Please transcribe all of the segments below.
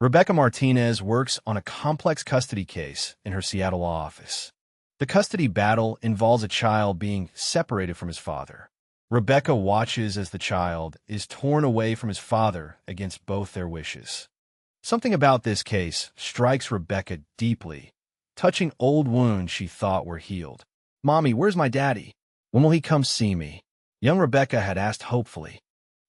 Rebecca Martinez works on a complex custody case in her Seattle office. The custody battle involves a child being separated from his father. Rebecca watches as the child is torn away from his father against both their wishes. Something about this case strikes Rebecca deeply, touching old wounds she thought were healed. "Mommy, where's my daddy? When will he come see me?" Young Rebecca had asked hopefully.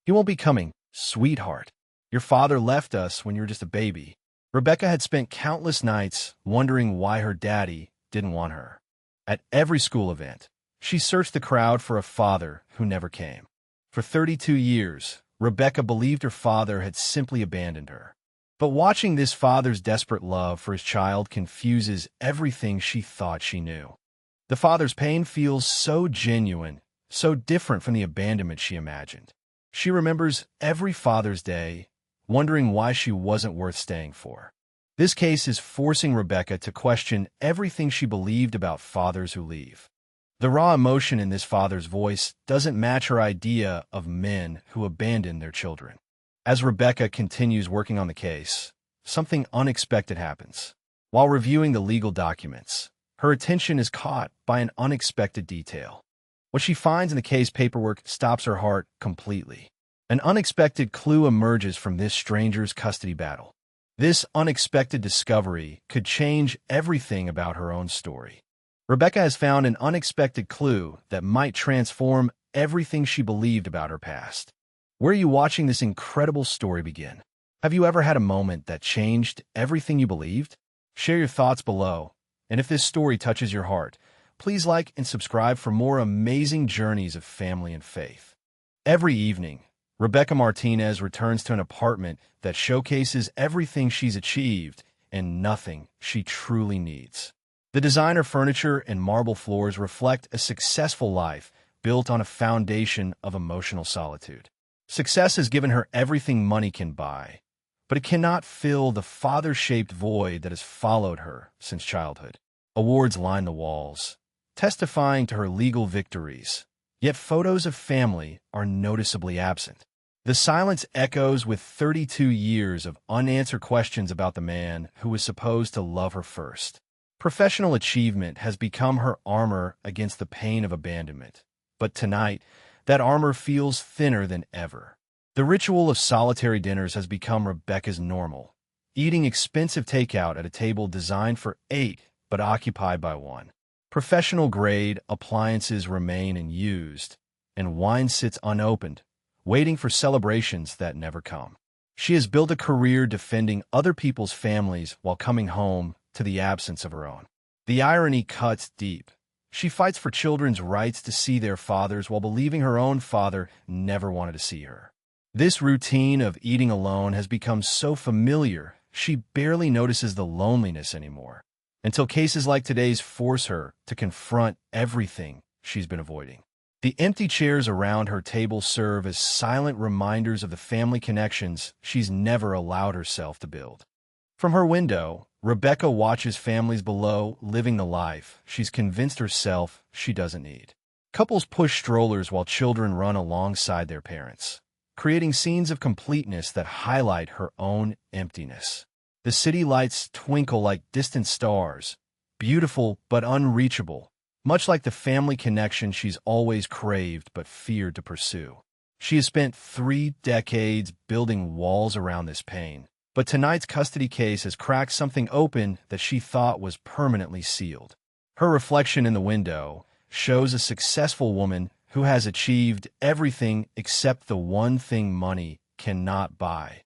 "He won't be coming, sweetheart. Your father left us when you were just a baby." Rebecca had spent countless nights wondering why her daddy didn't want her. At every school event, she searched the crowd for a father who never came. For 32 years, Rebecca believed her father had simply abandoned her. But watching this father's desperate love for his child confuses everything she thought she knew. The father's pain feels so genuine, so different from the abandonment she imagined. She remembers every Father's Day, wondering why she wasn't worth staying for. This case is forcing Rebecca to question everything she believed about fathers who leave. The raw emotion in this father's voice doesn't match her idea of men who abandon their children. As Rebecca continues working on the case, something unexpected happens. While reviewing the legal documents, her attention is caught by an unexpected detail. What she finds in the case paperwork stops her heart completely. An unexpected clue emerges from this stranger's custody battle. This unexpected discovery could change everything about her own story. Rebecca has found an unexpected clue that might transform everything she believed about her past. Where are you watching this incredible story begin? Have you ever had a moment that changed everything you believed? Share your thoughts below, and if this story touches your heart, please like and subscribe for more amazing journeys of family and faith. Every evening, Rebecca Martinez returns to an apartment that showcases everything she's achieved and nothing she truly needs. The designer furniture and marble floors reflect a successful life built on a foundation of emotional solitude. Success has given her everything money can buy, but it cannot fill the father-shaped void that has followed her since childhood. Awards line the walls, testifying to her legal victories. Yet photos of family are noticeably absent. The silence echoes with 32 years of unanswered questions about the man who was supposed to love her first. Professional achievement has become her armor against the pain of abandonment. But tonight, that armor feels thinner than ever. The ritual of solitary dinners has become Rebecca's normal, eating expensive takeout at a table designed for 8 but occupied by 1. Professional-grade appliances remain unused, and wine sits unopened, waiting for celebrations that never come. She has built a career defending other people's families while coming home to the absence of her own. The irony cuts deep. She fights for children's rights to see their fathers while believing her own father never wanted to see her. This routine of eating alone has become so familiar, she barely notices the loneliness anymore, until cases like today's force her to confront everything she's been avoiding. The empty chairs around her table serve as silent reminders of the family connections she's never allowed herself to build. From her window, Rebecca watches families below living the life she's convinced herself she doesn't need. Couples push strollers while children run alongside their parents, creating scenes of completeness that highlight her own emptiness. The city lights twinkle like distant stars, beautiful but unreachable, much like the family connection she's always craved but feared to pursue. She has spent 3 decades building walls around this pain, but tonight's custody case has cracked something open that she thought was permanently sealed. Her reflection in the window shows a successful woman who has achieved everything except the one thing money cannot buy: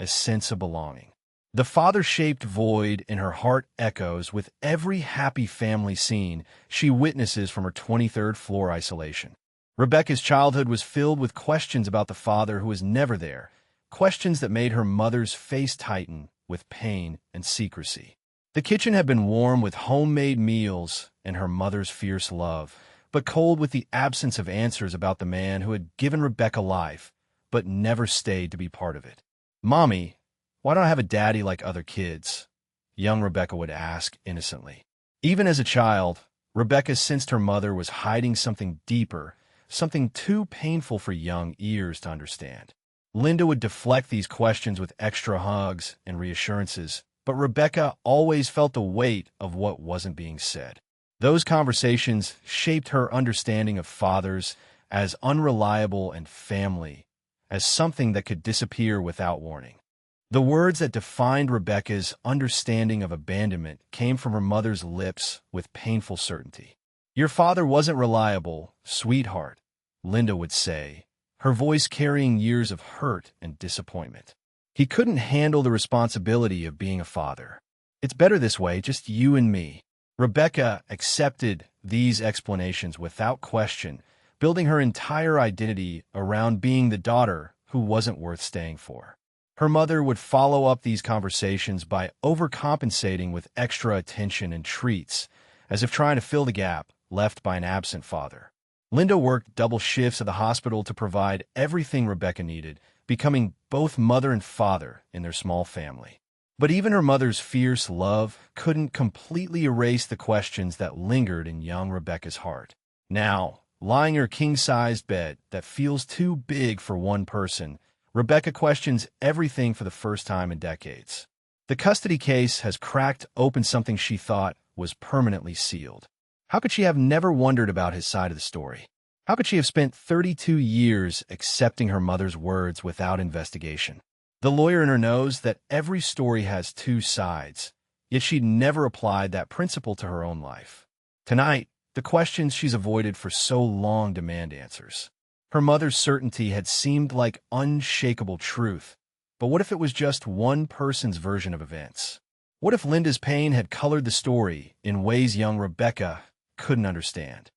a sense of belonging. The father-shaped void in her heart echoes with every happy family scene she witnesses from her 23rd floor isolation. Rebecca's childhood was filled with questions about the father who was never there, questions that made her mother's face tighten with pain and secrecy. The kitchen had been warm with homemade meals and her mother's fierce love, but cold with the absence of answers about the man who had given Rebecca life, but never stayed to be part of it. "Mommy, why don't I have a daddy like other kids?" young Rebecca would ask innocently. Even as a child, Rebecca sensed her mother was hiding something deeper, something too painful for young ears to understand. Linda would deflect these questions with extra hugs and reassurances, but Rebecca always felt the weight of what wasn't being said. Those conversations shaped her understanding of fathers as unreliable and family as something that could disappear without warning. The words that defined Rebecca's understanding of abandonment came from her mother's lips with painful certainty. "Your father wasn't reliable, sweetheart," Linda would say, her voice carrying years of hurt and disappointment. "He couldn't handle the responsibility of being a father. It's better this way, just you and me." Rebecca accepted these explanations without question, building her entire identity around being the daughter who wasn't worth staying for. Her mother would follow up these conversations by overcompensating with extra attention and treats, as if trying to fill the gap left by an absent father. Linda worked double shifts at the hospital to provide everything Rebecca needed, becoming both mother and father in their small family. But even her mother's fierce love couldn't completely erase the questions that lingered in young Rebecca's heart. Now, lying in her king-sized bed that feels too big for one person, Rebecca questions everything for the first time in decades. The custody case has cracked open something she thought was permanently sealed. How could she have never wondered about his side of the story? How could she have spent 32 years accepting her mother's words without investigation? The lawyer in her knows that every story has two sides, yet she'd never applied that principle to her own life. Tonight, the questions she's avoided for so long demand answers. Her mother's certainty had seemed like unshakable truth, but what if it was just one person's version of events? What if Linda's pain had colored the story in ways young Rebecca couldn't understand?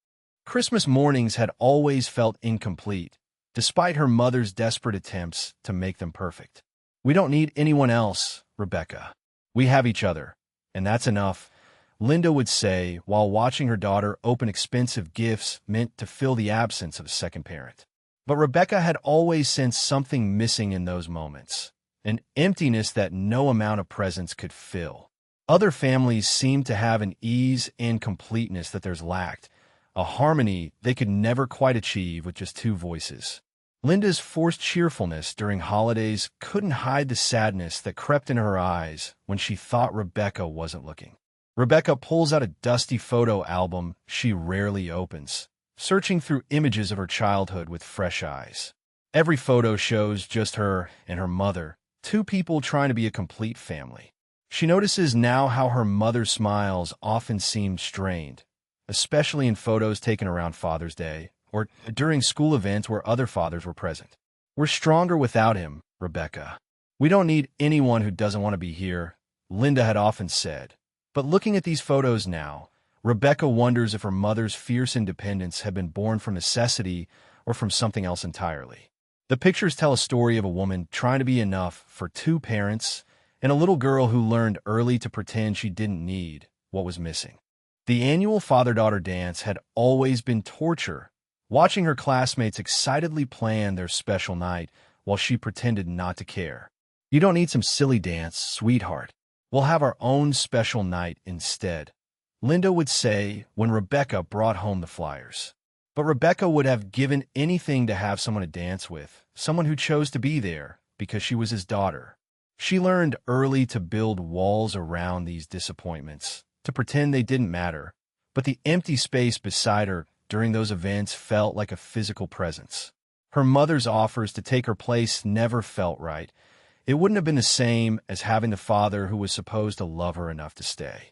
Christmas mornings had always felt incomplete, despite her mother's desperate attempts to make them perfect. "We don't need anyone else, Rebecca. We have each other, and that's enough," Linda would say while watching her daughter open expensive gifts meant to fill the absence of a second parent. But Rebecca had always sensed something missing in those moments, an emptiness that no amount of presents could fill. Other families seemed to have an ease and completeness that theirs lacked, a harmony they could never quite achieve with just two voices. Linda's forced cheerfulness during holidays couldn't hide the sadness that crept in her eyes when she thought Rebecca wasn't looking. Rebecca pulls out a dusty photo album she rarely opens, searching through images of her childhood with fresh eyes. Every photo shows just her and her mother, two people trying to be a complete family. She notices now how her mother's smiles often seemed strained, especially in photos taken around Father's Day or during school events where other fathers were present. "We're stronger without him, Rebecca. We don't need anyone who doesn't want to be here," Linda had often said. But looking at these photos now, Rebecca wonders if her mother's fierce independence had been born from necessity or from something else entirely. The pictures tell a story of a woman trying to be enough for two parents and a little girl who learned early to pretend she didn't need what was missing. The annual father-daughter dance had always been torture, watching her classmates excitedly plan their special night while she pretended not to care. "You don't need some silly dance, sweetheart. We'll have our own special night instead," Linda would say when Rebecca brought home the flyers. But Rebecca would have given anything to have someone to dance with, someone who chose to be there because she was his daughter. She learned early to build walls around these disappointments, to pretend they didn't matter, but the empty space beside her during those events felt like a physical presence. Her mother's offers to take her place never felt right. It wouldn't have been the same as having the father who was supposed to love her enough to stay.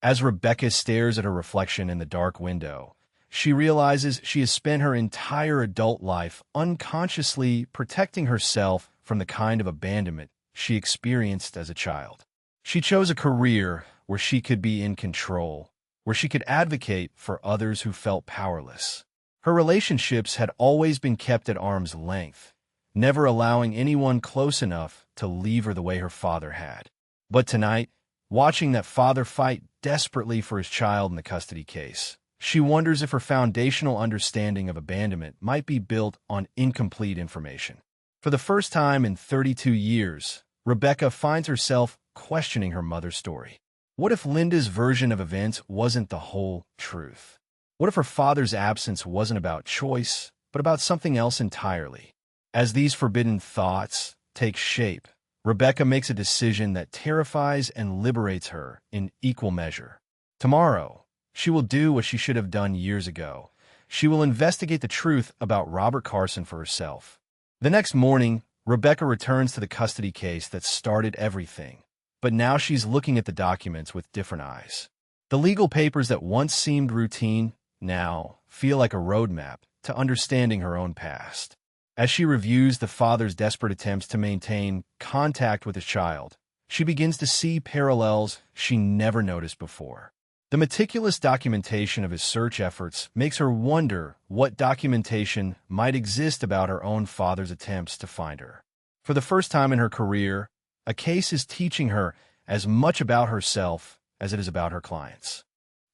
As Rebecca stares at her reflection in the dark window, she realizes she has spent her entire adult life unconsciously protecting herself from the kind of abandonment she experienced as a child. She chose a career where she could be in control, where she could advocate for others who felt powerless. Her relationships had always been kept at arm's length, never allowing anyone close enough to leave her the way her father had. But tonight, watching that father fight desperately for his child in the custody case, she wonders if her foundational understanding of abandonment might be built on incomplete information. For the first time in 32 years, Rebecca finds herself questioning her mother's story. What if Linda's version of events wasn't the whole truth? What if her father's absence wasn't about choice, but about something else entirely? As these forbidden thoughts take shape, Rebecca makes a decision that terrifies and liberates her in equal measure. Tomorrow, she will do what she should have done years ago. She will investigate the truth about Robert Carson for herself. The next morning, Rebecca returns to the custody case that started everything. But now she's looking at the documents with different eyes. The legal papers that once seemed routine now feel like a roadmap to understanding her own past. As she reviews the father's desperate attempts to maintain contact with his child, she begins to see parallels she never noticed before. The meticulous documentation of his search efforts makes her wonder what documentation might exist about her own father's attempts to find her. For the first time in her career, a case is teaching her as much about herself as it is about her clients.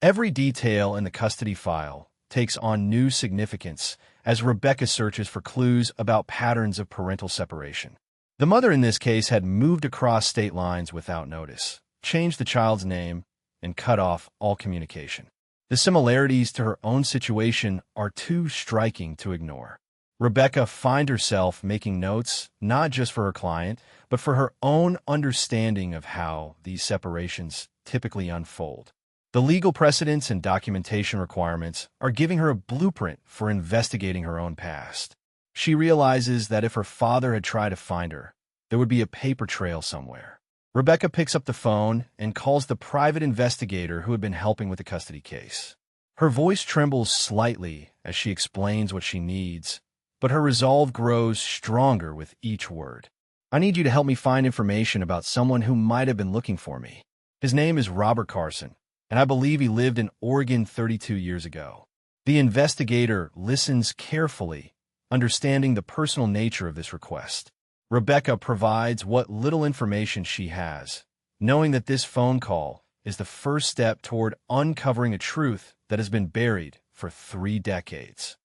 Every detail in the custody file takes on new significance as Rebecca searches for clues about patterns of parental separation. The mother in this case had moved across state lines without notice, changed the child's name, and cut off all communication. The similarities to her own situation are too striking to ignore. Rebecca finds herself making notes not just for her client, but for her own understanding of how these separations typically unfold. The legal precedents and documentation requirements are giving her a blueprint for investigating her own past. She realizes that if her father had tried to find her, there would be a paper trail somewhere. Rebecca picks up the phone and calls the private investigator who had been helping with the custody case. Her voice trembles slightly as she explains what she needs, but her resolve grows stronger with each word. "I need you to help me find information about someone who might have been looking for me. His name is Robert Carson, and I believe he lived in Oregon 32 years ago." The investigator listens carefully, understanding the personal nature of this request. Rebecca provides what little information she has, knowing that this phone call is the first step toward uncovering a truth that has been buried for 3 decades.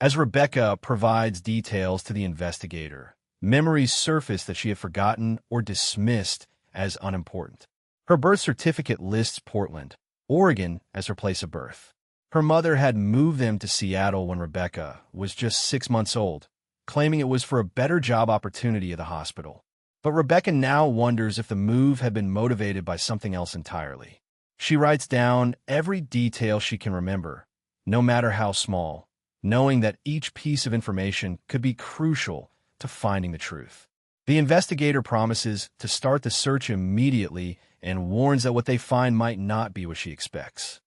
As Rebecca provides details to the investigator, memories surface that she had forgotten or dismissed as unimportant. Her birth certificate lists Portland, Oregon, as her place of birth. Her mother had moved them to Seattle when Rebecca was just 6 months old, claiming it was for a better job opportunity at the hospital. But Rebecca now wonders if the move had been motivated by something else entirely. She writes down every detail she can remember, no matter how small, knowing that each piece of information could be crucial to finding the truth. The investigator promises to start the search immediately and warns that what they find might not be what she expects.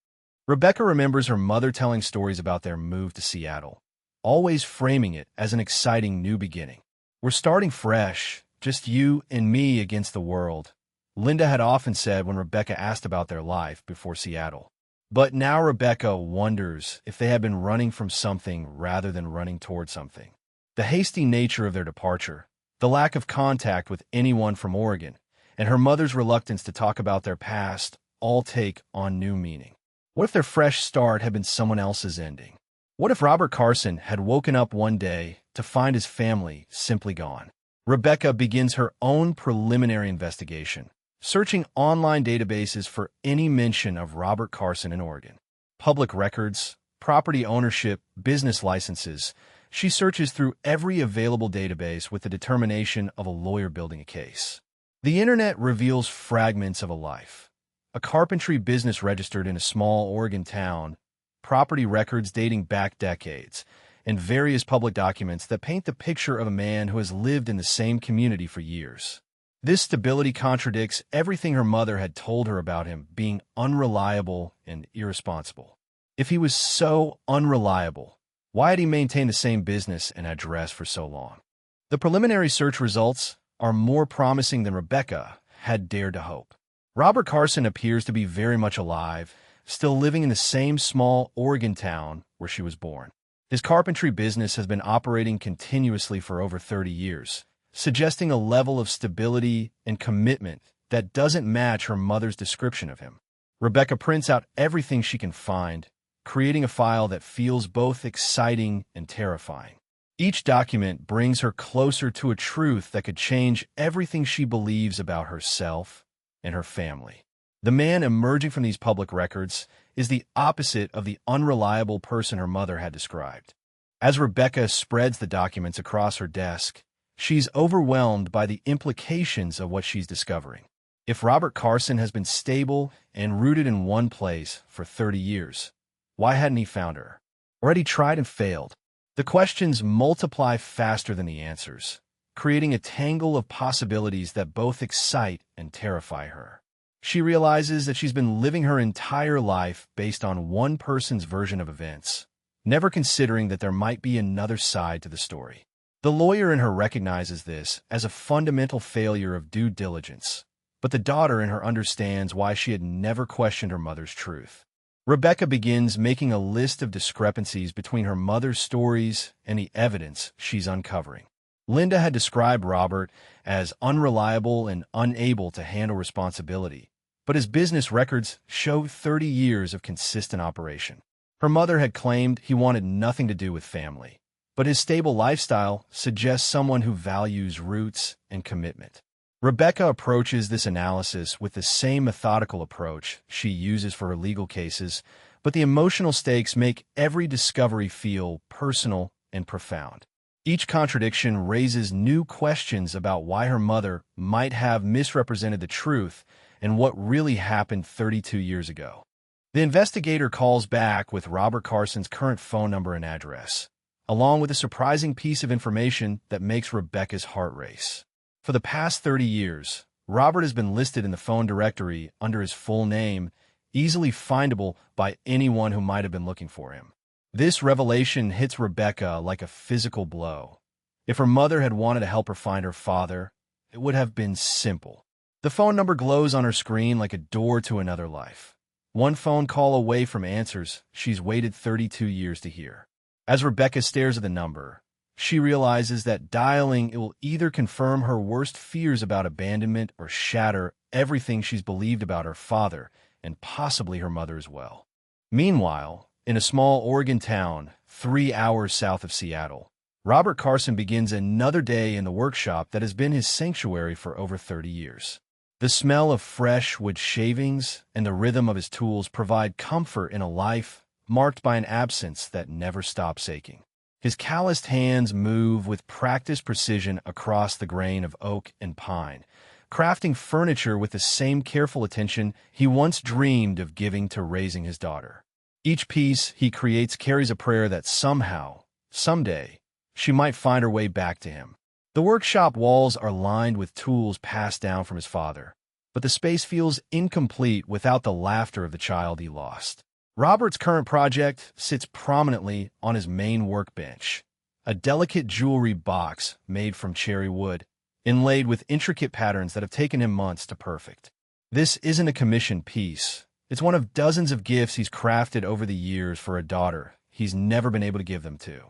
Rebecca remembers her mother telling stories about their move to Seattle, always framing it as an exciting new beginning. "We're starting fresh, just you and me against the world," Linda had often said when Rebecca asked about their life before Seattle. But now Rebecca wonders if they had been running from something rather than running toward something. The hasty nature of their departure, the lack of contact with anyone from Oregon, and her mother's reluctance to talk about their past all take on new meaning. What if their fresh start had been someone else's ending? What if Robert Carson had woken up one day to find his family simply gone? Rebecca begins her own preliminary investigation, searching online databases for any mention of Robert Carson in Oregon. Public records, property ownership, business licenses. She searches through every available database with the determination of a lawyer building a case. The internet reveals fragments of a life. A carpentry business registered in a small Oregon town, property records dating back decades, and various public documents that paint the picture of a man who has lived in the same community for years. This stability contradicts everything her mother had told her about him being unreliable and irresponsible. If he was so unreliable, why had he maintained the same business and address for so long? The preliminary search results are more promising than Rebecca had dared to hope. Robert Carson appears to be very much alive, still living in the same small Oregon town where she was born. His carpentry business has been operating continuously for over 30 years, suggesting a level of stability and commitment that doesn't match her mother's description of him. Rebecca prints out everything she can find, creating a file that feels both exciting and terrifying. Each document brings her closer to a truth that could change everything she believes about herself and her family. The man emerging from these public records is the opposite of the unreliable person her mother had described. As Rebecca spreads the documents across her desk, she's overwhelmed by the implications of what she's discovering. If Robert Carson has been stable and rooted in one place for 30 years, why hadn't he found her? Or had he tried and failed? The questions multiply faster than the answers, creating a tangle of possibilities that both excite and terrify her. She realizes that she's been living her entire life based on one person's version of events, never considering that there might be another side to the story. The lawyer in her recognizes this as a fundamental failure of due diligence, but the daughter in her understands why she had never questioned her mother's truth. Rebecca begins making a list of discrepancies between her mother's stories and the evidence she's uncovering. Linda had described Robert as unreliable and unable to handle responsibility, but his business records show 30 years of consistent operation. Her mother had claimed he wanted nothing to do with family, but his stable lifestyle suggests someone who values roots and commitment. Rebecca approaches this analysis with the same methodical approach she uses for her legal cases, but the emotional stakes make every discovery feel personal and profound. Each contradiction raises new questions about why her mother might have misrepresented the truth and what really happened 32 years ago. The investigator calls back with Robert Carson's current phone number and address, along with a surprising piece of information that makes Rebecca's heart race. For the past 30 years, Robert has been listed in the phone directory under his full name, easily findable by anyone who might have been looking for him. This revelation hits Rebecca like a physical blow. If her mother had wanted to help her find her father, it would have been simple. The phone number glows on her screen like a door to another life. One phone call away from answers she's waited 32 years to hear. As Rebecca stares at the number, she realizes that dialing it will either confirm her worst fears about abandonment or shatter everything she's believed about her father and possibly her mother as well. Meanwhile, in a small Oregon town 3 hours south of Seattle, Robert Carson begins another day in the workshop that has been his sanctuary for over 30 years. The smell of fresh wood shavings and the rhythm of his tools provide comfort in a life marked by an absence that never stops aching. His calloused hands move with practiced precision across the grain of oak and pine, crafting furniture with the same careful attention he once dreamed of giving to raising his daughter. Each piece he creates carries a prayer that somehow, someday, she might find her way back to him. The workshop walls are lined with tools passed down from his father, but the space feels incomplete without the laughter of the child he lost. Robert's current project sits prominently on his main workbench, a delicate jewelry box made from cherry wood, inlaid with intricate patterns that have taken him months to perfect. This isn't a commissioned piece. It's one of dozens of gifts he's crafted over the years for a daughter he's never been able to give them to.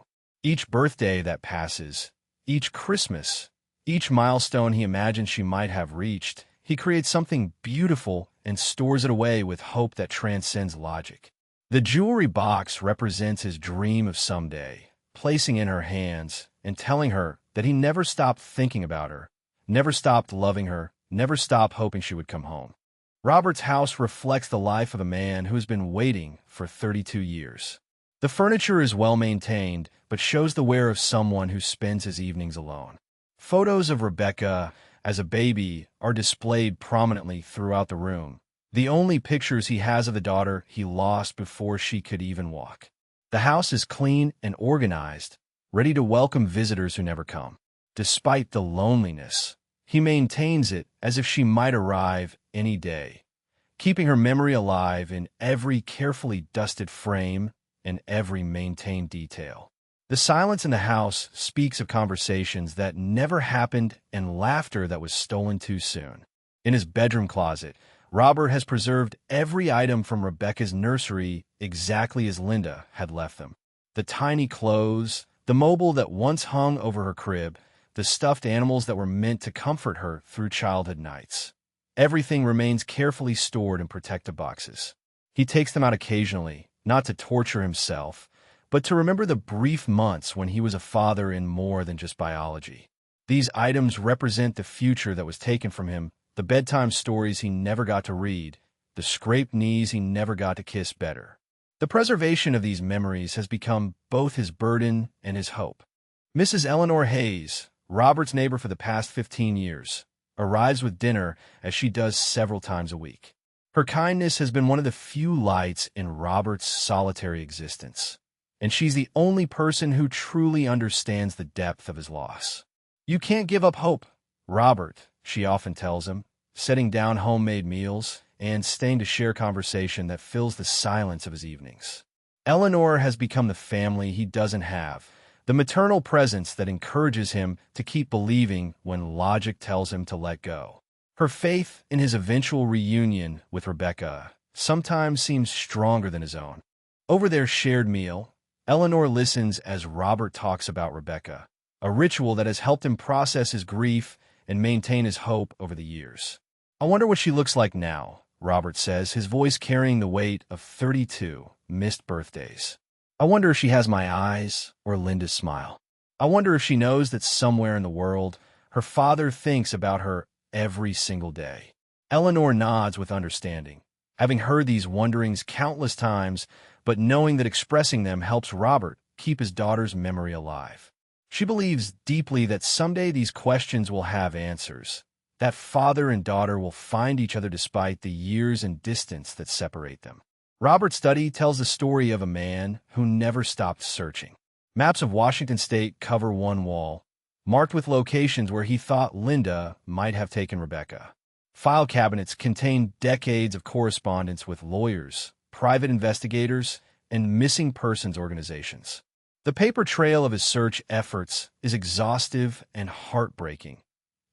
Each birthday that passes, each Christmas, each milestone he imagines she might have reached, he creates something beautiful and stores it away with hope that transcends logic. The jewelry box represents his dream of someday, placing in her hands and telling her that he never stopped thinking about her, never stopped loving her, never stopped hoping she would come home. Robert's house reflects the life of a man who has been waiting for 32 years. The furniture is well maintained, but shows the wear of someone who spends his evenings alone. Photos of Rebecca as a baby are displayed prominently throughout the room, the only pictures he has of the daughter he lost before she could even walk. The house is clean and organized, ready to welcome visitors who never come. Despite the loneliness, he maintains it as if she might arrive any day, keeping her memory alive in every carefully dusted frame and every maintained detail. The silence in the house speaks of conversations that never happened and laughter that was stolen too soon. In his bedroom closet, Robert has preserved every item from Rebecca's nursery exactly as Linda had left them. The tiny clothes, the mobile that once hung over her crib, the stuffed animals that were meant to comfort her through childhood nights. Everything remains carefully stored in protective boxes. He takes them out occasionally, not to torture himself, but to remember the brief months when he was a father in more than just biology. These items represent the future that was taken from him, the bedtime stories he never got to read, the scraped knees he never got to kiss better. The preservation of these memories has become both his burden and his hope. Mrs. Eleanor Hayes, Robert's neighbor for the past 15 years, arrives with dinner as she does several times a week. Her kindness has been one of the few lights in Robert's solitary existence, and she's the only person who truly understands the depth of his loss. "You can't give up hope, Robert," she often tells him, setting down homemade meals and staying to share conversation that fills the silence of his evenings. Eleanor has become the family he doesn't have, the maternal presence that encourages him to keep believing when logic tells him to let go. Her faith in his eventual reunion with Rebecca sometimes seems stronger than his own. Over their shared meal, Eleanor listens as Robert talks about Rebecca, a ritual that has helped him process his grief and maintain his hope over the years. "I wonder what she looks like now," Robert says, his voice carrying the weight of 32 missed birthdays. "I wonder if she has my eyes or Linda's smile. I wonder if she knows that somewhere in the world, her father thinks about her every single day." Eleanor nods with understanding, having heard these wonderings countless times, but knowing that expressing them helps Robert keep his daughter's memory alive. She believes deeply that someday these questions will have answers, that father and daughter will find each other despite the years and distance that separate them. Robert's study tells the story of a man who never stopped searching. Maps of Washington state cover one wall, marked with locations where he thought Linda might have taken Rebecca. File cabinets contain decades of correspondence with lawyers, private investigators, and missing persons organizations. The paper trail of his search efforts is exhaustive and heartbreaking.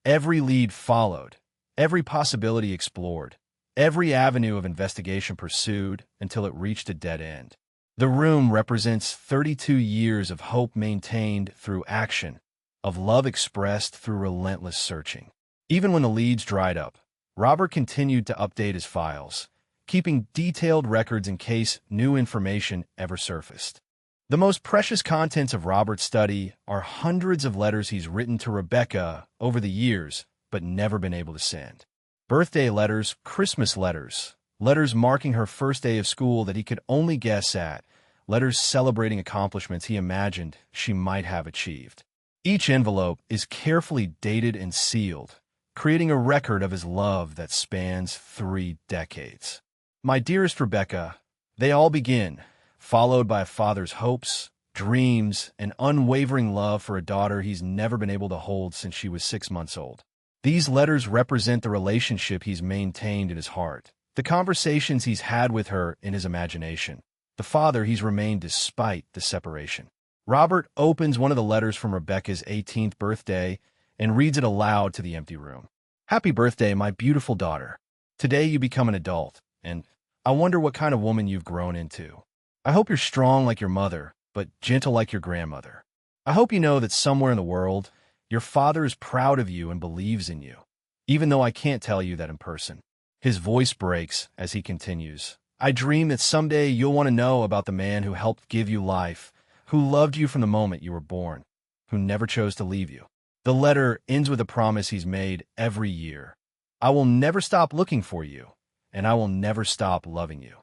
Every lead followed, every possibility explored, every avenue of investigation pursued until it reached a dead end. The room represents 32 years of hope maintained through action, of love expressed through relentless searching. Even when the leads dried up, Robert continued to update his files, keeping detailed records in case new information ever surfaced. The most precious contents of Robert's study are hundreds of letters he's written to Rebecca over the years, but never been able to send. Birthday letters, Christmas letters, letters marking her first day of school that he could only guess at, letters celebrating accomplishments he imagined she might have achieved. Each envelope is carefully dated and sealed, creating a record of his love that spans 3 decades. "My dearest Rebecca," they all begin, followed by a father's hopes, dreams, and unwavering love for a daughter he's never been able to hold since she was 6 months old. These letters represent the relationship he's maintained in his heart, the conversations he's had with her in his imagination, the father he's remained despite the separation. Robert opens one of the letters from Rebecca's 18th birthday and reads it aloud to the empty room. "Happy birthday, my beautiful daughter. Today you become an adult, and I wonder what kind of woman you've grown into. I hope you're strong like your mother, but gentle like your grandmother. I hope you know that somewhere in the world, your father is proud of you and believes in you, even though I can't tell you that in person." His voice breaks as he continues. "I dream that someday you'll want to know about the man who helped give you life, who loved you from the moment you were born, who never chose to leave you." The letter ends with a promise he's made every year. "I will never stop looking for you, and I will never stop loving you."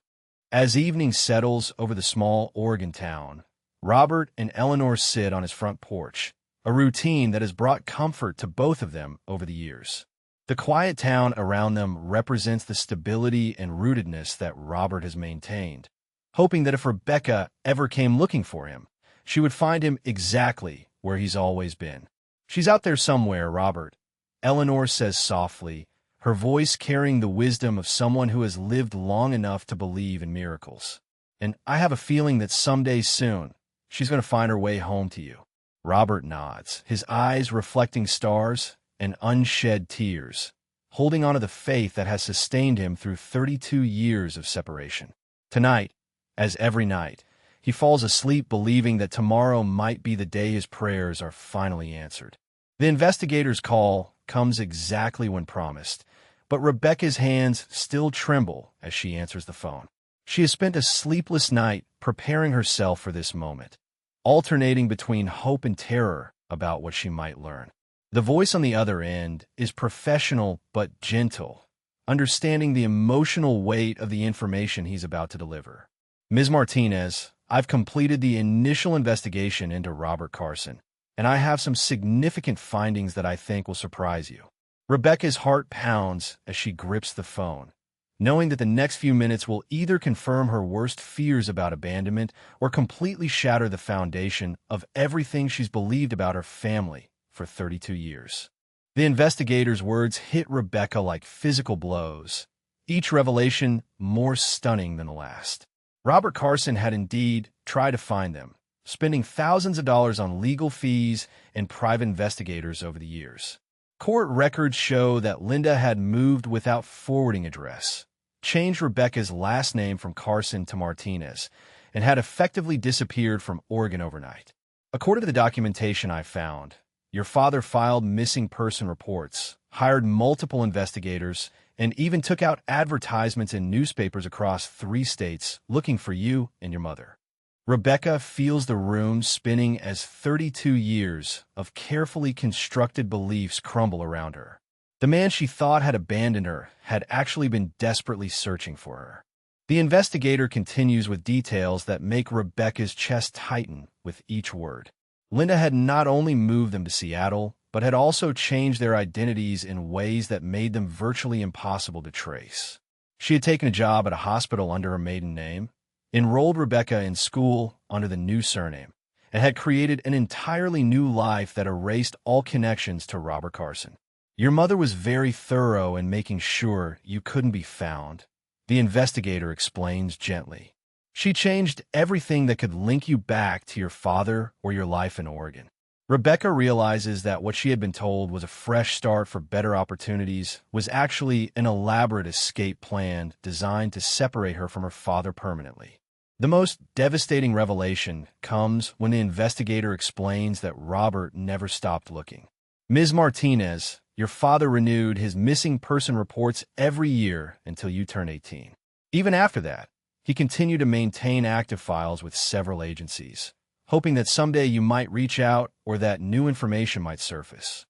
As evening settles over the small Oregon town, Robert and Eleanor sit on his front porch, a routine that has brought comfort to both of them over the years. The quiet town around them represents the stability and rootedness that Robert has maintained, hoping that if Rebecca ever came looking for him, she would find him exactly where he's always been. "She's out there somewhere, Robert," Eleanor says softly, her voice carrying the wisdom of someone who has lived long enough to believe in miracles. "And I have a feeling that someday soon, she's going to find her way home to you." Robert nods, his eyes reflecting stars and unshed tears, holding on to the faith that has sustained him through 32 years of separation. Tonight, as every night, he falls asleep believing that tomorrow might be the day his prayers are finally answered. The investigator's call comes exactly when promised, but Rebecca's hands still tremble as she answers the phone. She has spent a sleepless night preparing herself for this moment, alternating between hope and terror about what she might learn. The voice on the other end is professional but gentle, understanding the emotional weight of the information he's about to deliver. Ms. Martinez, I've completed the initial investigation into Robert Carson, and I have some significant findings that I think will surprise you. Rebecca's heart pounds as she grips the phone, knowing that the next few minutes will either confirm her worst fears about abandonment or completely shatter the foundation of everything she's believed about her family for 32 years. The investigator's words hit Rebecca like physical blows, each revelation more stunning than the last. Robert Carson had indeed tried to find them, spending thousands of dollars on legal fees and private investigators over the years. Court records show that Linda had moved without forwarding address, changed Rebecca's last name from Carson to Martinez, and had effectively disappeared from Oregon overnight. According to the documentation I found, your father filed missing person reports, hired multiple investigators, and even took out advertisements in newspapers across 3 states looking for you and your mother. Rebecca feels the room spinning as 32 years of carefully constructed beliefs crumble around her. The man she thought had abandoned her had actually been desperately searching for her. The investigator continues with details that make Rebecca's chest tighten with each word. Linda had not only moved them to Seattle, but had also changed their identities in ways that made them virtually impossible to trace. She had taken a job at a hospital under her maiden name, enrolled Rebecca in school under the new surname, and had created an entirely new life that erased all connections to Robert Carson. Your mother was very thorough in making sure you couldn't be found, the investigator explains gently. She changed everything that could link you back to your father or your life in Oregon. Rebecca realizes that what she had been told was a fresh start for better opportunities was actually an elaborate escape plan designed to separate her from her father permanently. The most devastating revelation comes when the investigator explains that Robert never stopped looking. Ms. Martinez, your father renewed his missing person reports every year until you turned 18. Even after that, he continued to maintain active files with several agencies, hoping that someday you might reach out or that new information might surface.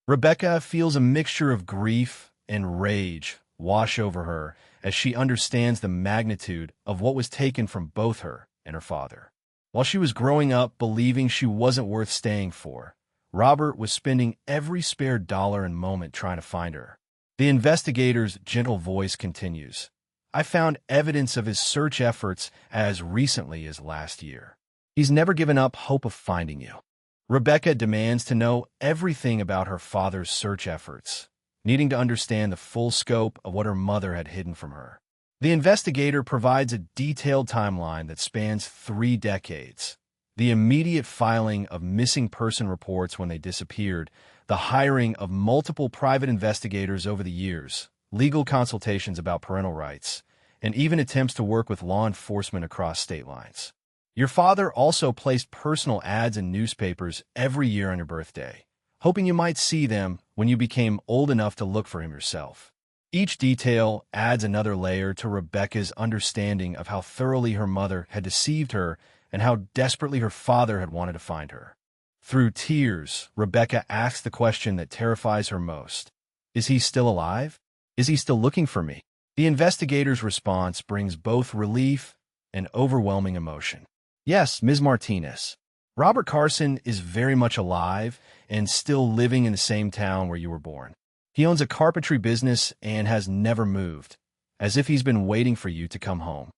Rebecca feels a mixture of grief and rage wash over her as she understands the magnitude of what was taken from both her and her father. While she was growing up believing she wasn't worth staying for, Robert was spending every spare dollar and moment trying to find her. The investigator's gentle voice continues. I found evidence of his search efforts as recently as last year. He's never given up hope of finding you. Rebecca demands to know everything about her father's search efforts, needing to understand the full scope of what her mother had hidden from her. The investigator provides a detailed timeline that spans 3 decades. The immediate filing of missing person reports when they disappeared, the hiring of multiple private investigators over the years, legal consultations about parental rights, and even attempts to work with law enforcement across state lines. Your father also placed personal ads in newspapers every year on your birthday, hoping you might see them when you became old enough to look for him yourself. Each detail adds another layer to Rebecca's understanding of how thoroughly her mother had deceived her and how desperately her father had wanted to find her. Through tears, Rebecca asks the question that terrifies her most. Is he still alive? Is he still looking for me? The investigator's response brings both relief and overwhelming emotion. Yes, Ms. Martinez. Robert Carson is very much alive and still living in the same town where you were born. He owns a carpentry business and has never moved, as if he's been waiting for you to come home.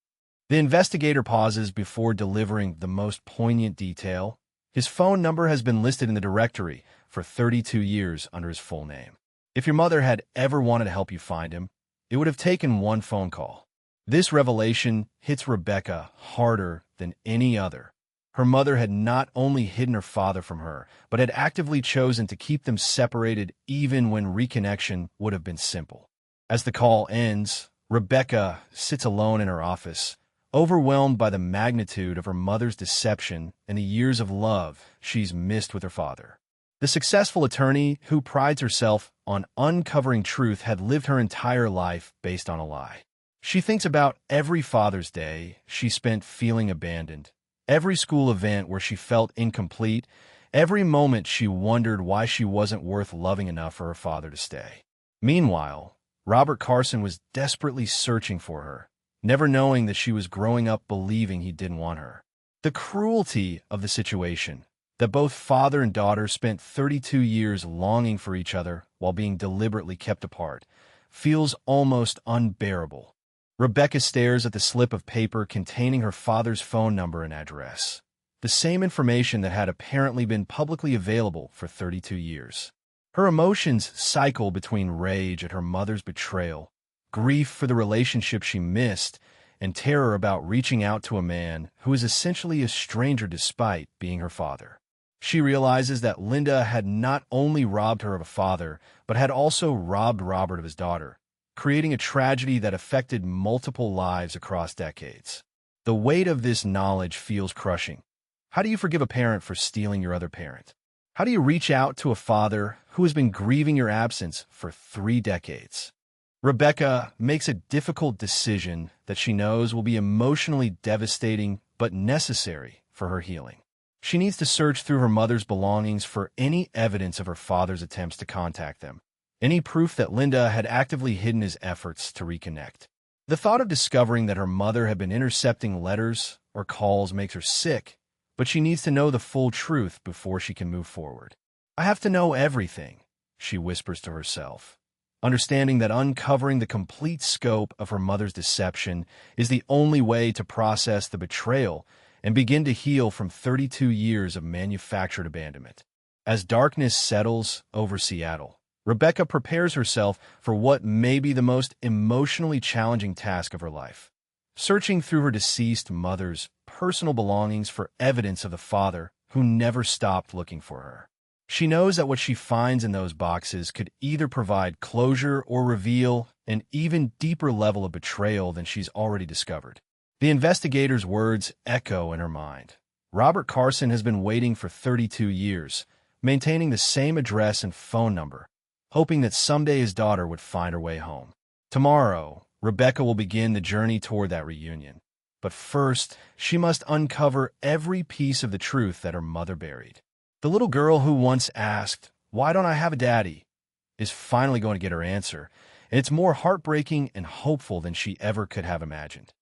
The investigator pauses before delivering the most poignant detail. His phone number has been listed in the directory for 32 years under his full name. If your mother had ever wanted to help you find him, it would have taken one phone call. This revelation hits Rebecca harder than any other. Her mother had not only hidden her father from her, but had actively chosen to keep them separated even when reconnection would have been simple. As the call ends, Rebecca sits alone in her office, overwhelmed by the magnitude of her mother's deception and the years of love she's missed with her father. The successful attorney who prides herself on uncovering truth had lived her entire life based on a lie. She thinks about every Father's Day she spent feeling abandoned, every school event where she felt incomplete, every moment she wondered why she wasn't worth loving enough for her father to stay. Meanwhile, Robert Carson was desperately searching for her, never knowing that she was growing up believing he didn't want her. The cruelty of the situation, that both father and daughter spent 32 years longing for each other while being deliberately kept apart, feels almost unbearable. Rebecca stares at the slip of paper containing her father's phone number and address, the same information that had apparently been publicly available for 32 years. Her emotions cycle between rage at her mother's betrayal, grief for the relationship she missed, and terror about reaching out to a man who is essentially a stranger despite being her father. She realizes that Linda had not only robbed her of a father, but had also robbed Robert of his daughter, creating a tragedy that affected multiple lives across decades. The weight of this knowledge feels crushing. How do you forgive a parent for stealing your other parent? How do you reach out to a father who has been grieving your absence for 3 decades? Rebecca makes a difficult decision that she knows will be emotionally devastating but necessary for her healing. She needs to search through her mother's belongings for any evidence of her father's attempts to contact them, any proof that Linda had actively hidden his efforts to reconnect. The thought of discovering that her mother had been intercepting letters or calls makes her sick, but she needs to know the full truth before she can move forward. "I have to know everything," she whispers to herself, understanding that uncovering the complete scope of her mother's deception is the only way to process the betrayal and begin to heal from 32 years of manufactured abandonment. As darkness settles over Seattle, Rebecca prepares herself for what may be the most emotionally challenging task of her life, searching through her deceased mother's personal belongings for evidence of the father who never stopped looking for her. She knows that what she finds in those boxes could either provide closure or reveal an even deeper level of betrayal than she's already discovered. The investigator's words echo in her mind. Robert Carson has been waiting for 32 years, maintaining the same address and phone number, hoping that someday his daughter would find her way home. Tomorrow, Rebecca will begin the journey toward that reunion. But first, she must uncover every piece of the truth that her mother buried. The little girl who once asked, "Why don't I have a daddy?" is finally going to get her answer, and it's more heartbreaking and hopeful than she ever could have imagined.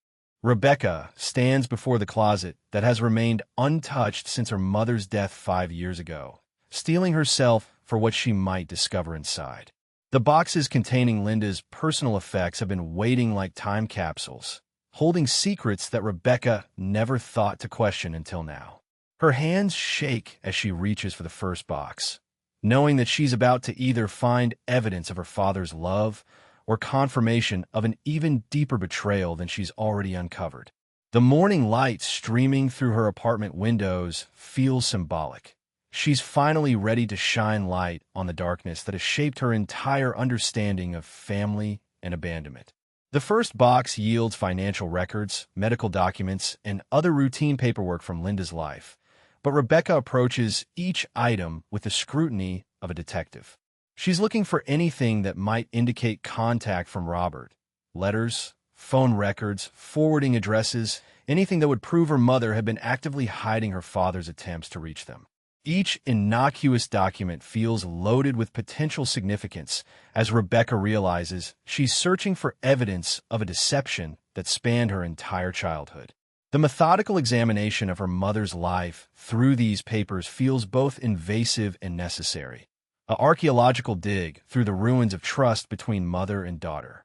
Rebecca stands before the closet that has remained untouched since her mother's death 5 years ago, steeling herself for what she might discover inside. The boxes containing Linda's personal effects have been waiting like time capsules, holding secrets that Rebecca never thought to question until now. Her hands shake as she reaches for the first box, knowing that she's about to either find evidence of her father's love or confirmation of an even deeper betrayal than she's already uncovered. The morning light streaming through her apartment windows feels symbolic. She's finally ready to shine light on the darkness that has shaped her entire understanding of family and abandonment. The first box yields financial records, medical documents, and other routine paperwork from Linda's life, but Rebecca approaches each item with the scrutiny of a detective. She's looking for anything that might indicate contact from Robert: letters, phone records, forwarding addresses, anything that would prove her mother had been actively hiding her father's attempts to reach them. Each innocuous document feels loaded with potential significance as Rebecca realizes she's searching for evidence of a deception that spanned her entire childhood. The methodical examination of her mother's life through these papers feels both invasive and necessary. An archaeological dig through the ruins of trust between mother and daughter.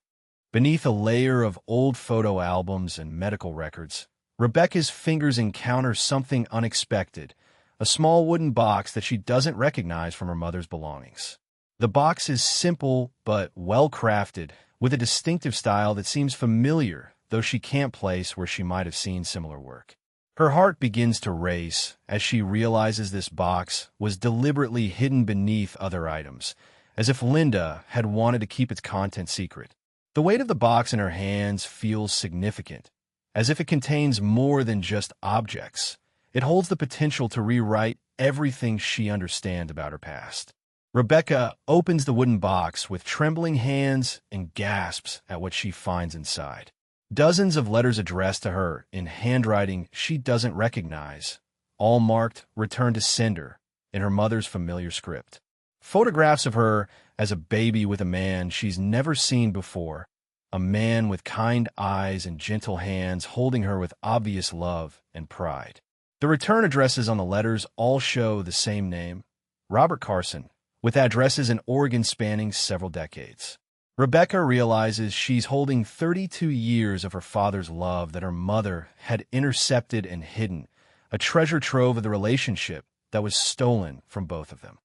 Beneath a layer of old photo albums and medical records, Rebecca's fingers encounter something unexpected: a small wooden box that she doesn't recognize from her mother's belongings. The box is simple but well-crafted, with a distinctive style that seems familiar, though she can't place where she might have seen similar work. Her heart begins to race as she realizes this box was deliberately hidden beneath other items, as if Linda had wanted to keep its content secret. The weight of the box in her hands feels significant, as if it contains more than just objects. It holds the potential to rewrite everything she understands about her past. Rebecca opens the wooden box with trembling hands and gasps at what she finds inside. Dozens of letters addressed to her in handwriting she doesn't recognize, all marked "Return to Sender" in her mother's familiar script. Photographs of her as a baby with a man she's never seen before, a man with kind eyes and gentle hands holding her with obvious love and pride. The return addresses on the letters all show the same name, Robert Carson, with addresses in Oregon spanning several decades. Rebecca realizes she's holding 32 years of her father's love that her mother had intercepted and hidden, a treasure trove of the relationship that was stolen from both of them.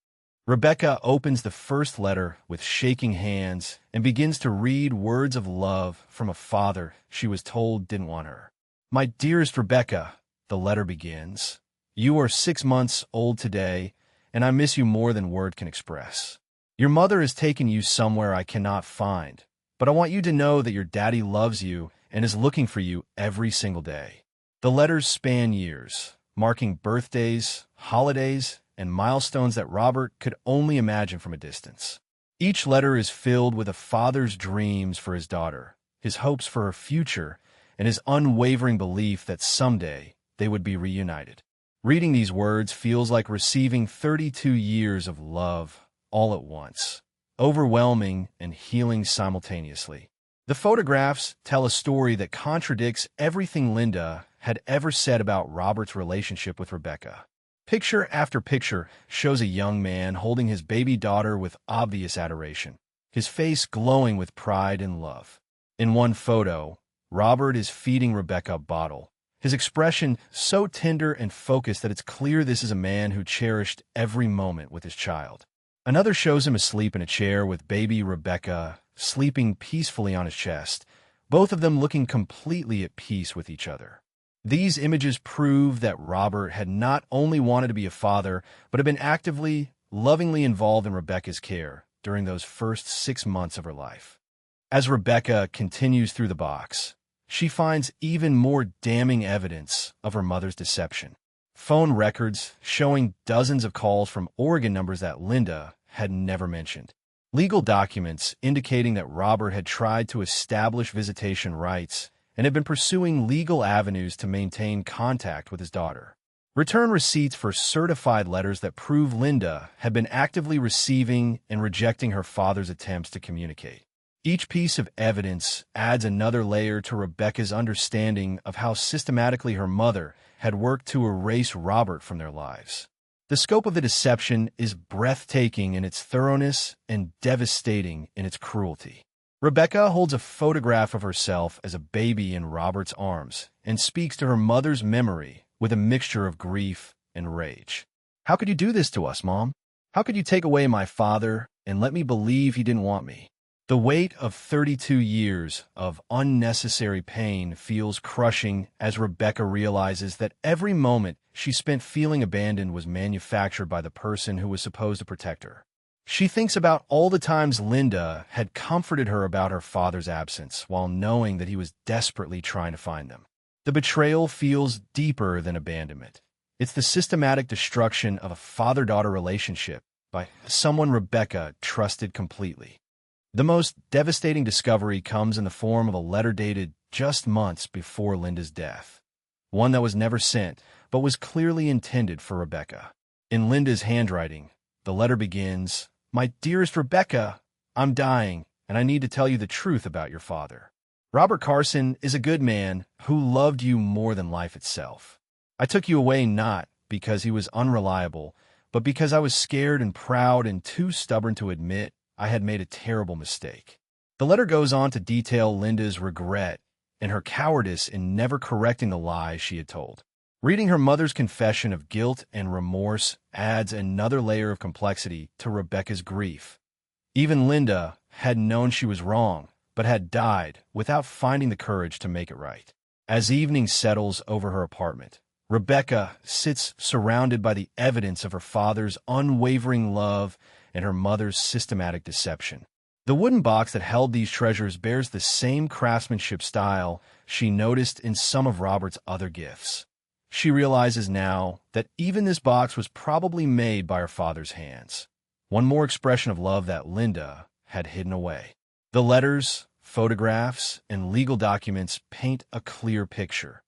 Rebecca opens the first letter with shaking hands and begins to read words of love from a father she was told didn't want her. "My dearest Rebecca," the letter begins, "you are 6 months old today, and I miss you more than word can express. Your mother has taken you somewhere I cannot find, but I want you to know that your daddy loves you and is looking for you every single day." The letters span years, marking birthdays, holidays, and milestones that Robert could only imagine from a distance. Each letter is filled with a father's dreams for his daughter, his hopes for her future, and his unwavering belief that someday they would be reunited. Reading these words feels like receiving 32 years of love all at once, overwhelming and healing simultaneously. The photographs tell a story that contradicts everything Linda had ever said about Robert's relationship with Rebecca. Picture after picture shows a young man holding his baby daughter with obvious adoration, his face glowing with pride and love. In one photo, Robert is feeding Rebecca a bottle, his expression so tender and focused that it's clear this is a man who cherished every moment with his child. Another shows him asleep in a chair with baby Rebecca sleeping peacefully on his chest, both of them looking completely at peace with each other. These images prove that Robert had not only wanted to be a father, but had been actively, lovingly involved in Rebecca's care during those first 6 months of her life. As Rebecca continues through the box, she finds even more damning evidence of her mother's deception. Phone records showing dozens of calls from Oregon numbers that Linda had never mentioned. Legal documents indicating that Robert had tried to establish visitation rights and had been pursuing legal avenues to maintain contact with his daughter. Return receipts for certified letters that prove Linda had been actively receiving and rejecting her father's attempts to communicate. Each piece of evidence adds another layer to Rebecca's understanding of how systematically her mother had worked to erase Robert from their lives. The scope of the deception is breathtaking in its thoroughness and devastating in its cruelty. Rebecca holds a photograph of herself as a baby in Robert's arms and speaks to her mother's memory with a mixture of grief and rage. "How could you do this to us, Mom? How could you take away my father and let me believe he didn't want me?" The weight of 32 years of unnecessary pain feels crushing as Rebecca realizes that every moment she spent feeling abandoned was manufactured by the person who was supposed to protect her. She thinks about all the times Linda had comforted her about her father's absence while knowing that he was desperately trying to find them. The betrayal feels deeper than abandonment. It's the systematic destruction of a father-daughter relationship by someone Rebecca trusted completely. The most devastating discovery comes in the form of a letter dated just months before Linda's death. One that was never sent, but was clearly intended for Rebecca. In Linda's handwriting, the letter begins, "My dearest Rebecca, I'm dying, and I need to tell you the truth about your father. Robert Carson is a good man who loved you more than life itself. I took you away not because he was unreliable, but because I was scared and proud and too stubborn to admit I had made a terrible mistake." The letter goes on to detail Linda's regret and her cowardice in never correcting the lies she had told. Reading her mother's confession of guilt and remorse adds another layer of complexity to Rebecca's grief. Even Linda had known she was wrong, but had died without finding the courage to make it right. As evening settles over her apartment, Rebecca sits surrounded by the evidence of her father's unwavering love and her mother's systematic deception. The wooden box that held these treasures bears the same craftsmanship style she noticed in some of Robert's other gifts. She realizes now that even this box was probably made by her father's hands. One more expression of love that Linda had hidden away. The letters, photographs, and legal documents paint a clear picture.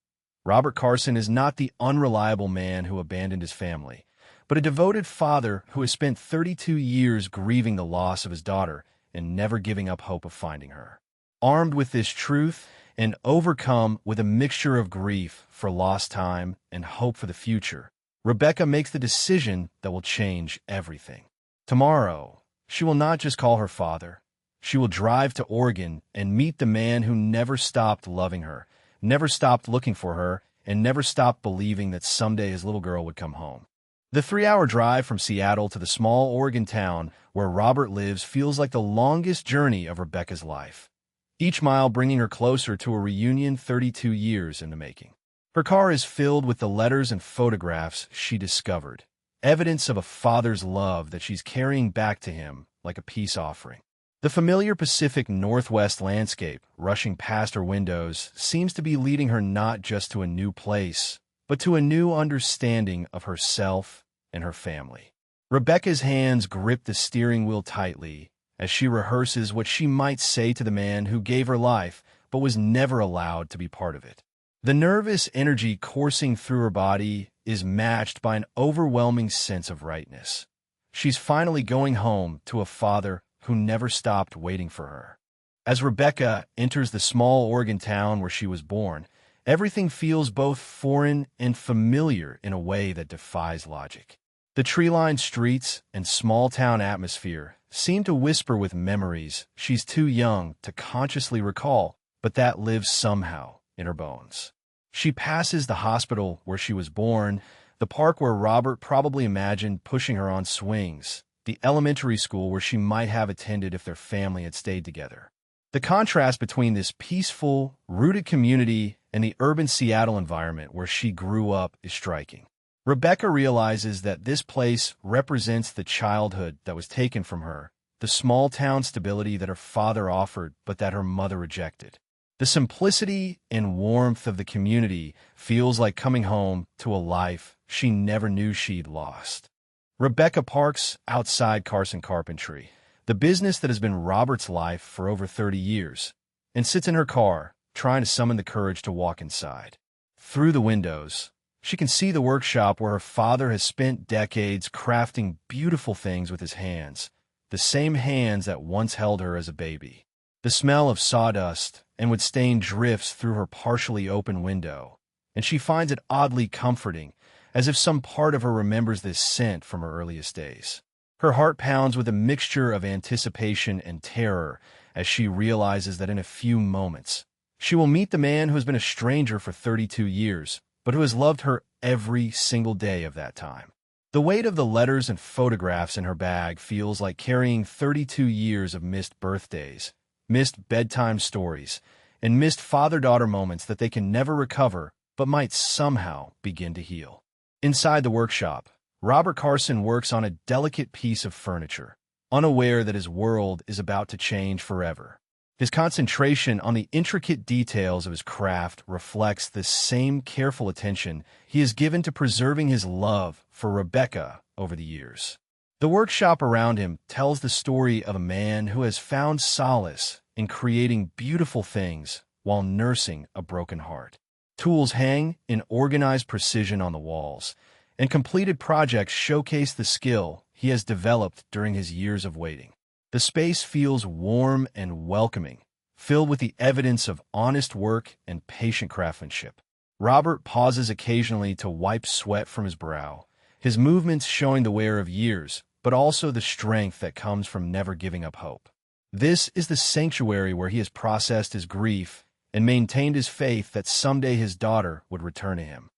Robert Carson is not the unreliable man who abandoned his family, but a devoted father who has spent 32 years grieving the loss of his daughter and never giving up hope of finding her. Armed with this truth and overcome with a mixture of grief for lost time and hope for the future, Rebecca makes the decision that will change everything. Tomorrow, she will not just call her father. She will drive to Oregon and meet the man who never stopped loving her, never stopped looking for her, and never stopped believing that someday his little girl would come home. The 3-hour drive from Seattle to the small Oregon town where Robert lives feels like the longest journey of Rebecca's life, each mile bringing her closer to a reunion 32 years in the making. Her car is filled with the letters and photographs she discovered, evidence of a father's love that she's carrying back to him like a peace offering. The familiar Pacific Northwest landscape rushing past her windows seems to be leading her not just to a new place, but to a new understanding of herself and her family. Rebecca's hands grip the steering wheel tightly as she rehearses what she might say to the man who gave her life but was never allowed to be part of it. The nervous energy coursing through her body is matched by an overwhelming sense of rightness. She's finally going home to a father who never stopped waiting for her. As Rebecca enters the small Oregon town where she was born, everything feels both foreign and familiar in a way that defies logic. The tree-lined streets and small-town atmosphere seem to whisper with memories she's too young to consciously recall, but that lives somehow in her bones. She passes the hospital where she was born, the park where Robert probably imagined pushing her on swings, the elementary school where she might have attended if their family had stayed together. The contrast between this peaceful, rooted community and the urban Seattle environment where she grew up is striking. Rebecca realizes that this place represents the childhood that was taken from her, the small-town stability that her father offered but that her mother rejected. The simplicity and warmth of the community feels like coming home to a life she never knew she'd lost. Rebecca parks outside Carson Carpentry, the business that has been Robert's life for over 30 years, and sits in her car, trying to summon the courage to walk inside. Through the windows, she can see the workshop where her father has spent decades crafting beautiful things with his hands, the same hands that once held her as a baby. The smell of sawdust and wood stain drifts through her partially open window, and she finds it oddly comforting, as if some part of her remembers this scent from her earliest days. Her heart pounds with a mixture of anticipation and terror as she realizes that in a few moments, she will meet the man who has been a stranger for 32 years, but who has loved her every single day of that time. The weight of the letters and photographs in her bag feels like carrying 32 years of missed birthdays, missed bedtime stories, and missed father-daughter moments that they can never recover but might somehow begin to heal. Inside the workshop, Robert Carson works on a delicate piece of furniture, unaware that his world is about to change forever. His concentration on the intricate details of his craft reflects the same careful attention he has given to preserving his love for Rebecca over the years. The workshop around him tells the story of a man who has found solace in creating beautiful things while nursing a broken heart. Tools hang in organized precision on the walls, and completed projects showcase the skill he has developed during his years of waiting. The space feels warm and welcoming, filled with the evidence of honest work and patient craftsmanship. Robert pauses occasionally to wipe sweat from his brow, his movements showing the wear of years, but also the strength that comes from never giving up hope. This is the sanctuary where he has processed his grief and maintained his faith that someday his daughter would return to him.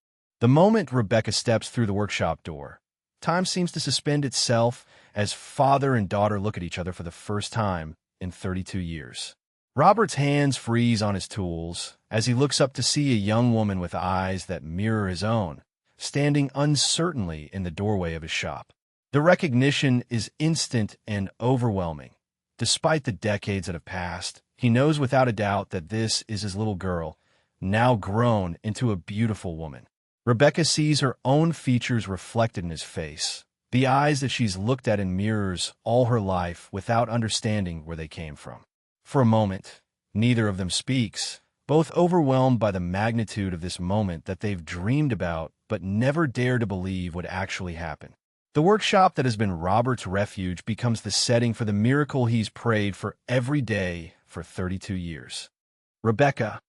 The moment Rebecca steps through the workshop door, time seems to suspend itself as father and daughter look at each other for the first time in 32 years. Robert's hands freeze on his tools as he looks up to see a young woman with eyes that mirror his own, standing uncertainly in the doorway of his shop. The recognition is instant and overwhelming. Despite the decades that have passed, he knows without a doubt that this is his little girl, now grown into a beautiful woman. Rebecca sees her own features reflected in his face, the eyes that she's looked at in mirrors all her life without understanding where they came from. For a moment, neither of them speaks, both overwhelmed by the magnitude of this moment that they've dreamed about but never dared to believe would actually happen. The workshop that has been Robert's refuge becomes the setting for the miracle he's prayed for every day for 32 years. Rebecca.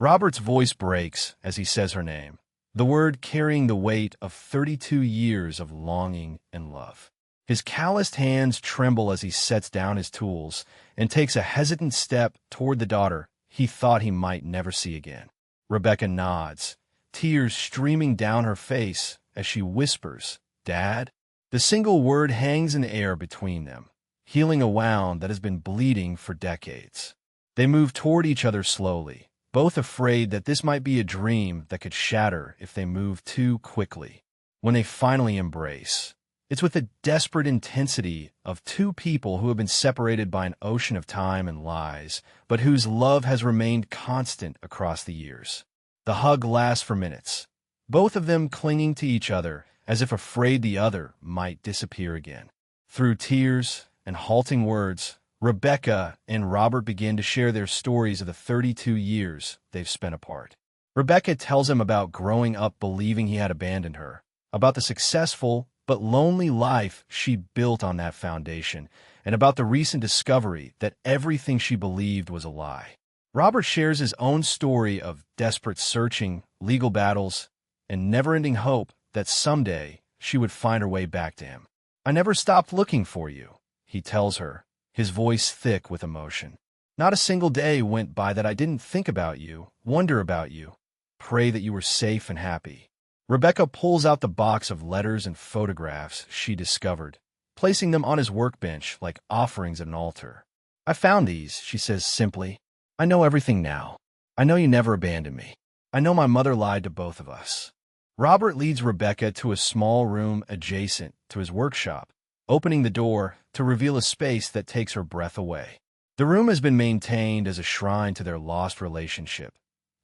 Robert's voice breaks as he says her name, the word carrying the weight of 32 years of longing and love. His calloused hands tremble as he sets down his tools and takes a hesitant step toward the daughter he thought he might never see again. Rebecca nods, tears streaming down her face as she whispers, "Dad?" The single word hangs in the air between them, healing a wound that has been bleeding for decades. They move toward each other slowly, both afraid that this might be a dream that could shatter if they move too quickly. When they finally embrace, it's with the desperate intensity of two people who have been separated by an ocean of time and lies, but whose love has remained constant across the years. The hug lasts for minutes, both of them clinging to each other as if afraid the other might disappear again. Through tears and halting words, Rebecca and Robert begin to share their stories of the 32 years they've spent apart. Rebecca tells him about growing up believing he had abandoned her, about the successful but lonely life she built on that foundation, and about the recent discovery that everything she believed was a lie. Robert shares his own story of desperate searching, legal battles, and never-ending hope that someday she would find her way back to him. "I never stopped looking for you," he tells her, his voice thick with emotion. "Not a single day went by that I didn't think about you, wonder about you, pray that you were safe and happy." Rebecca pulls out the box of letters and photographs she discovered, placing them on his workbench like offerings at an altar. "I found these," she says simply. "I know everything now. I know you never abandoned me. I know my mother lied to both of us." Robert leads Rebecca to a small room adjacent to his workshop, opening the door to reveal a space that takes her breath away. The room has been maintained as a shrine to their lost relationship.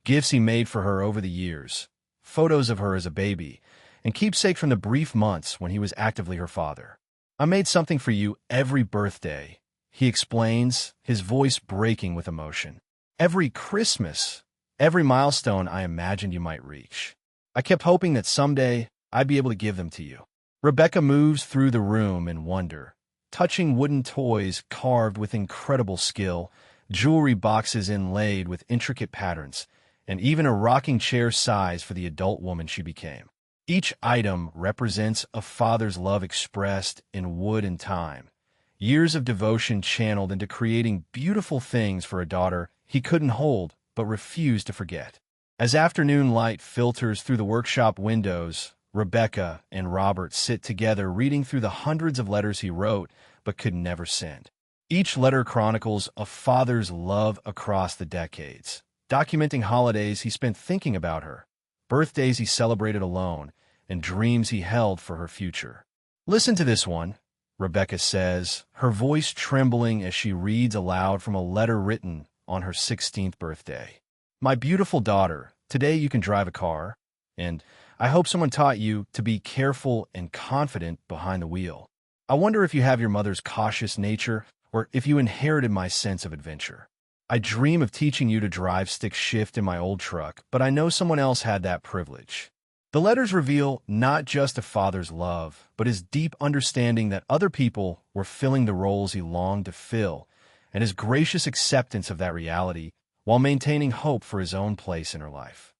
Gifts he made for her over the years, photos of her as a baby, and keepsake from the brief months when he was actively her father. "I made something for you every birthday," he explains, his voice breaking with emotion. "Every Christmas, every milestone I imagined you might reach. I kept hoping that someday I'd be able to give them to you." Rebecca moves through the room in wonder, touching wooden toys carved with incredible skill, jewelry boxes inlaid with intricate patterns, and even a rocking chair size for the adult woman she became. Each item represents a father's love expressed in wood and time, years of devotion channeled into creating beautiful things for a daughter he couldn't hold but refused to forget. As afternoon light filters through the workshop windows, Rebecca and Robert sit together reading through the hundreds of letters he wrote but could never send. Each letter chronicles a father's love across the decades, documenting holidays he spent thinking about her, birthdays he celebrated alone, and dreams he held for her future. "Listen to this one," Rebecca says, her voice trembling as she reads aloud from a letter written on her 16th birthday. "My beautiful daughter, today you can drive a car, and I hope someone taught you to be careful and confident behind the wheel. I wonder if you have your mother's cautious nature or if you inherited my sense of adventure. I dream of teaching you to drive stick shift in my old truck, but I know someone else had that privilege." The letters reveal not just a father's love, but his deep understanding that other people were filling the roles he longed to fill, and his gracious acceptance of that reality while maintaining hope for his own place in her life.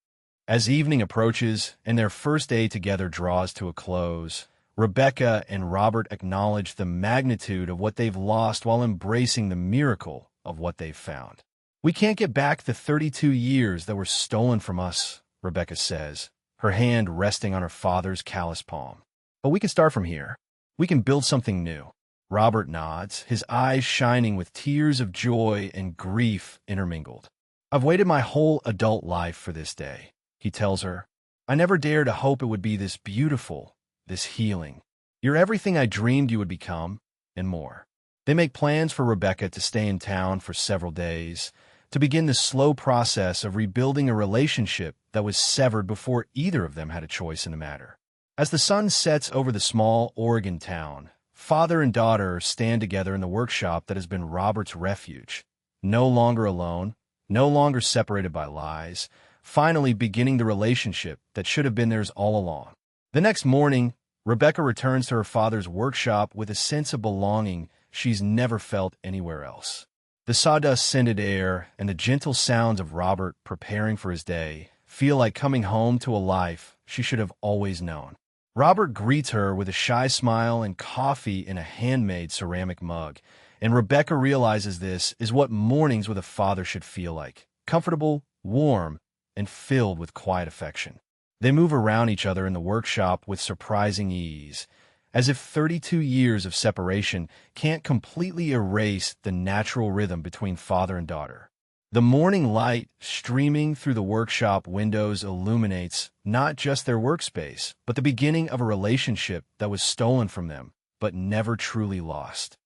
As evening approaches and their first day together draws to a close, Rebecca and Robert acknowledge the magnitude of what they've lost while embracing the miracle of what they've found. "We can't get back the 32 years that were stolen from us," Rebecca says, her hand resting on her father's calloused palm. "But we can start from here. We can build something new." Robert nods, his eyes shining with tears of joy and grief intermingled. "I've waited my whole adult life for this day," he tells her. "I never dared to hope it would be this beautiful, this healing. You're everything I dreamed you would become, and more." They make plans for Rebecca to stay in town for several days, to begin the slow process of rebuilding a relationship that was severed before either of them had a choice in the matter. As the sun sets over the small Oregon town, father and daughter stand together in the workshop that has been Robert's refuge, no longer alone, no longer separated by lies, finally beginning the relationship that should have been theirs all along. The next morning, Rebecca returns to her father's workshop with a sense of belonging she's never felt anywhere else. The sawdust-scented air and the gentle sounds of Robert preparing for his day feel like coming home to a life she should have always known. Robert greets her with a shy smile and coffee in a handmade ceramic mug, and Rebecca realizes this is what mornings with a father should feel like: comfortable, warm, and filled with quiet affection. They move around each other in the workshop with surprising ease, as if 32 years of separation can't completely erase the natural rhythm between father and daughter. The morning light streaming through the workshop windows illuminates not just their workspace, but the beginning of a relationship that was stolen from them, but never truly lost.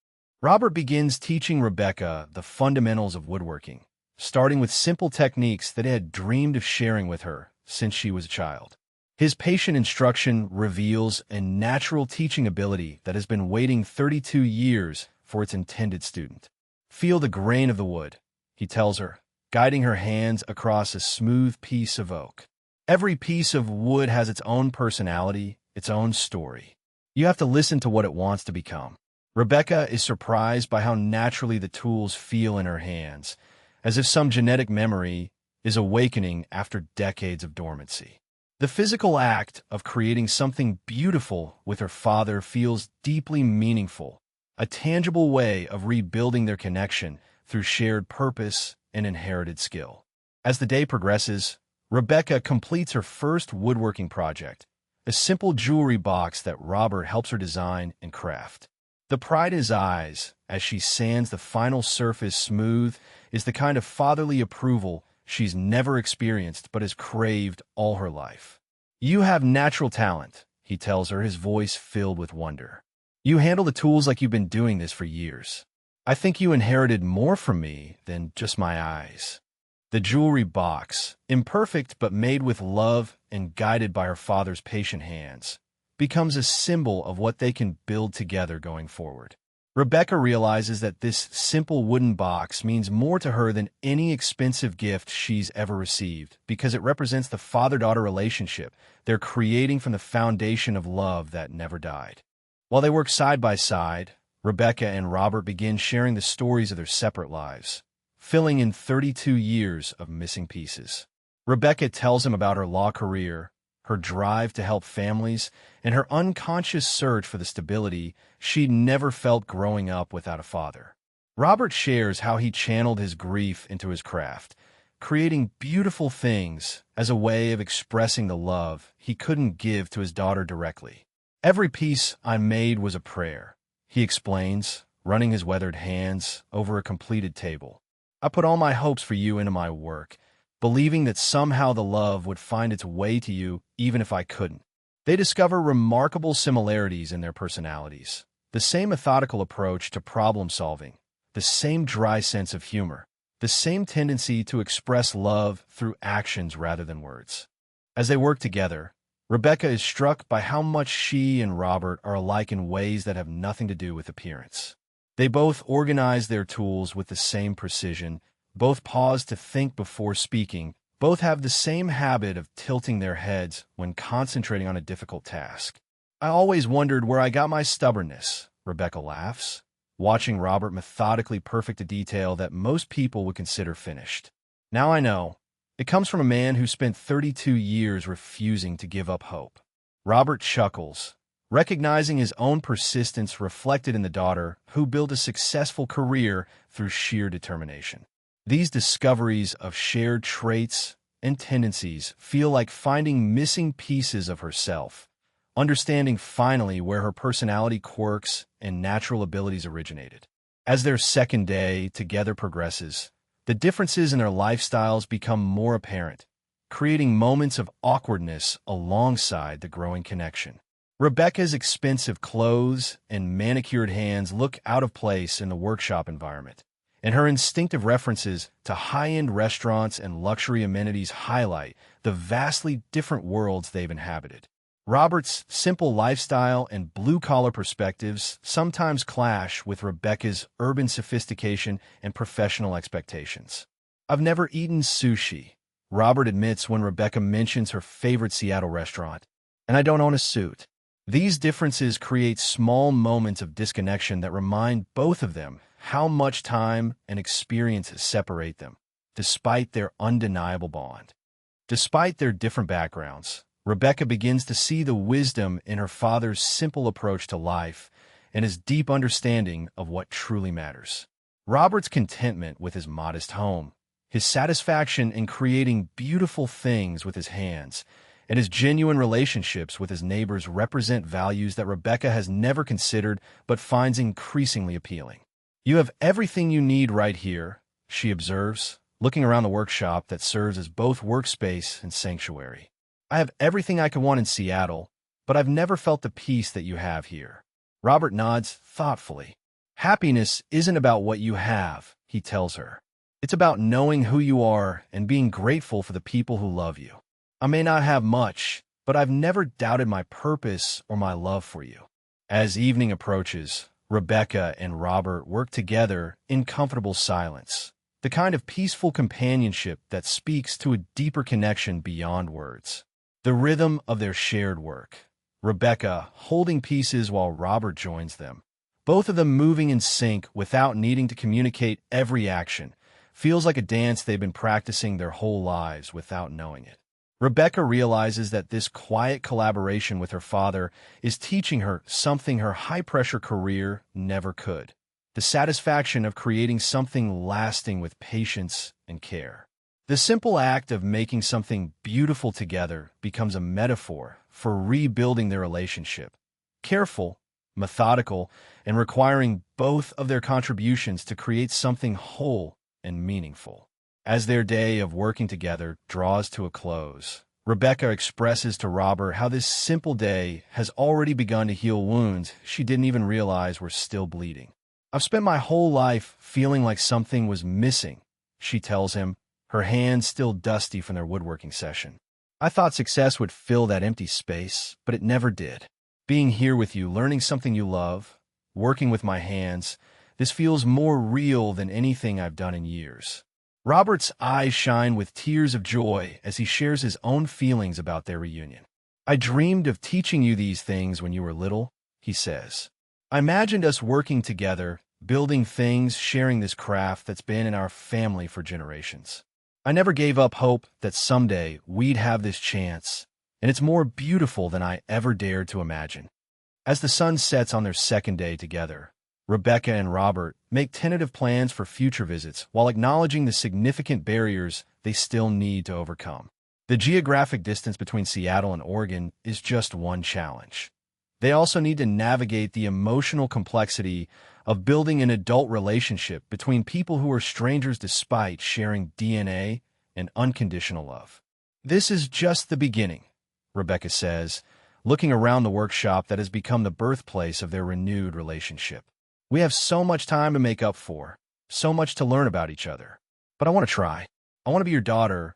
Robert begins teaching Rebecca the fundamentals of woodworking, starting with simple techniques that he had dreamed of sharing with her since she was a child. His patient instruction reveals a natural teaching ability that has been waiting 32 years for its intended student. "Feel the grain of the wood," he tells her, guiding her hands across a smooth piece of oak. Every piece of wood has its own personality, its own story. You have to listen to what it wants to become. Rebecca is surprised by how naturally the tools feel in her hands, as if some genetic memory is awakening after decades of dormancy. The physical act of creating something beautiful with her father feels deeply meaningful, a tangible way of rebuilding their connection through shared purpose and inherited skill. As the day progresses, Rebecca completes her first woodworking project, a simple jewelry box that Robert helps her design and craft. The pride in his eyes as she sands the final surface smooth is the kind of fatherly approval she's never experienced but has craved all her life. "You have natural talent," he tells her, his voice filled with wonder. "You handle the tools like you've been doing this for years. I think you inherited more from me than just my eyes." The jewelry box, imperfect but made with love and guided by her father's patient hands, becomes a symbol of what they can build together going forward. Rebecca realizes that this simple wooden box means more to her than any expensive gift she's ever received, because it represents the father-daughter relationship they're creating from the foundation of love that never died. While they work side by side, Rebecca and Robert begin sharing the stories of their separate lives, filling in 32 years of missing pieces. Rebecca tells him about her law career, her drive to help families, and her unconscious search for the stability she'd never felt growing up without a father. Robert shares how he channeled his grief into his craft, creating beautiful things as a way of expressing the love he couldn't give to his daughter directly. "Every piece I made was a prayer," he explains, running his weathered hands over a completed table. "I put all my hopes for you into my work, believing that somehow the love would find its way to you even if I couldn't." They discover remarkable similarities in their personalities, the same methodical approach to problem solving, the same dry sense of humor, the same tendency to express love through actions rather than words. As they work together, Rebecca is struck by how much she and Robert are alike in ways that have nothing to do with appearance. They both organize their tools with the same precision, both pause to think before speaking, both have the same habit of tilting their heads when concentrating on a difficult task. "I always wondered where I got my stubbornness," Rebecca laughs, watching Robert methodically perfect a detail that most people would consider finished. "Now I know. It comes from a man who spent 32 years refusing to give up hope." Robert chuckles, recognizing his own persistence reflected in the daughter who built a successful career through sheer determination. These discoveries of shared traits and tendencies feel like finding missing pieces of herself, understanding finally where her personality quirks and natural abilities originated. As their second day together progresses, the differences in their lifestyles become more apparent, creating moments of awkwardness alongside the growing connection. Rebecca's expensive clothes and manicured hands look out of place in the workshop environment, and her instinctive references to high-end restaurants and luxury amenities highlight the vastly different worlds they've inhabited. Robert's simple lifestyle and blue-collar perspectives sometimes clash with Rebecca's urban sophistication and professional expectations. "I've never eaten sushi," Robert admits when Rebecca mentions her favorite Seattle restaurant, "and I don't own a suit." These differences create small moments of disconnection that remind both of them how much time and experience separate them, despite their undeniable bond. Despite their different backgrounds, Rebecca begins to see the wisdom in her father's simple approach to life and his deep understanding of what truly matters. Robert's contentment with his modest home, his satisfaction in creating beautiful things with his hands, and his genuine relationships with his neighbors represent values that Rebecca has never considered but finds increasingly appealing. "You have everything you need right here," she observes, looking around the workshop that serves as both workspace and sanctuary. "I have everything I could want in Seattle, but I've never felt the peace that you have here." Robert nods thoughtfully. "Happiness isn't about what you have," he tells her. "It's about knowing who you are and being grateful for the people who love you. I may not have much, but I've never doubted my purpose or my love for you." As evening approaches, Rebecca and Robert work together in comfortable silence, the kind of peaceful companionship that speaks to a deeper connection beyond words. The rhythm of their shared work, Rebecca holding pieces while Robert joins them, both of them moving in sync without needing to communicate every action, feels like a dance they've been practicing their whole lives without knowing it. Rebecca realizes that this quiet collaboration with her father is teaching her something her high-pressure career never could: the satisfaction of creating something lasting with patience and care. The simple act of making something beautiful together becomes a metaphor for rebuilding their relationship, careful, methodical, and requiring both of their contributions to create something whole and meaningful. As their day of working together draws to a close, Rebecca expresses to Robert how this simple day has already begun to heal wounds she didn't even realize were still bleeding. "I've spent my whole life feeling like something was missing," she tells him, her hands still dusty from their woodworking session. "I thought success would fill that empty space, but it never did. Being here with you, learning something you love, working with my hands, this feels more real than anything I've done in years." Robert's eyes shine with tears of joy as he shares his own feelings about their reunion. "I dreamed of teaching you these things when you were little," he says. "I imagined us working together, building things, sharing this craft that's been in our family for generations. I never gave up hope that someday we'd have this chance, and it's more beautiful than I ever dared to imagine." As the sun sets on their second day together, Rebecca and Robert make tentative plans for future visits while acknowledging the significant barriers they still need to overcome. The geographic distance between Seattle and Oregon is just one challenge. They also need to navigate the emotional complexity of building an adult relationship between people who are strangers despite sharing DNA and unconditional love. "This is just the beginning," Rebecca says, looking around the workshop that has become the birthplace of their renewed relationship. "We have so much time to make up for, so much to learn about each other. But I want to try. I want to be your daughter,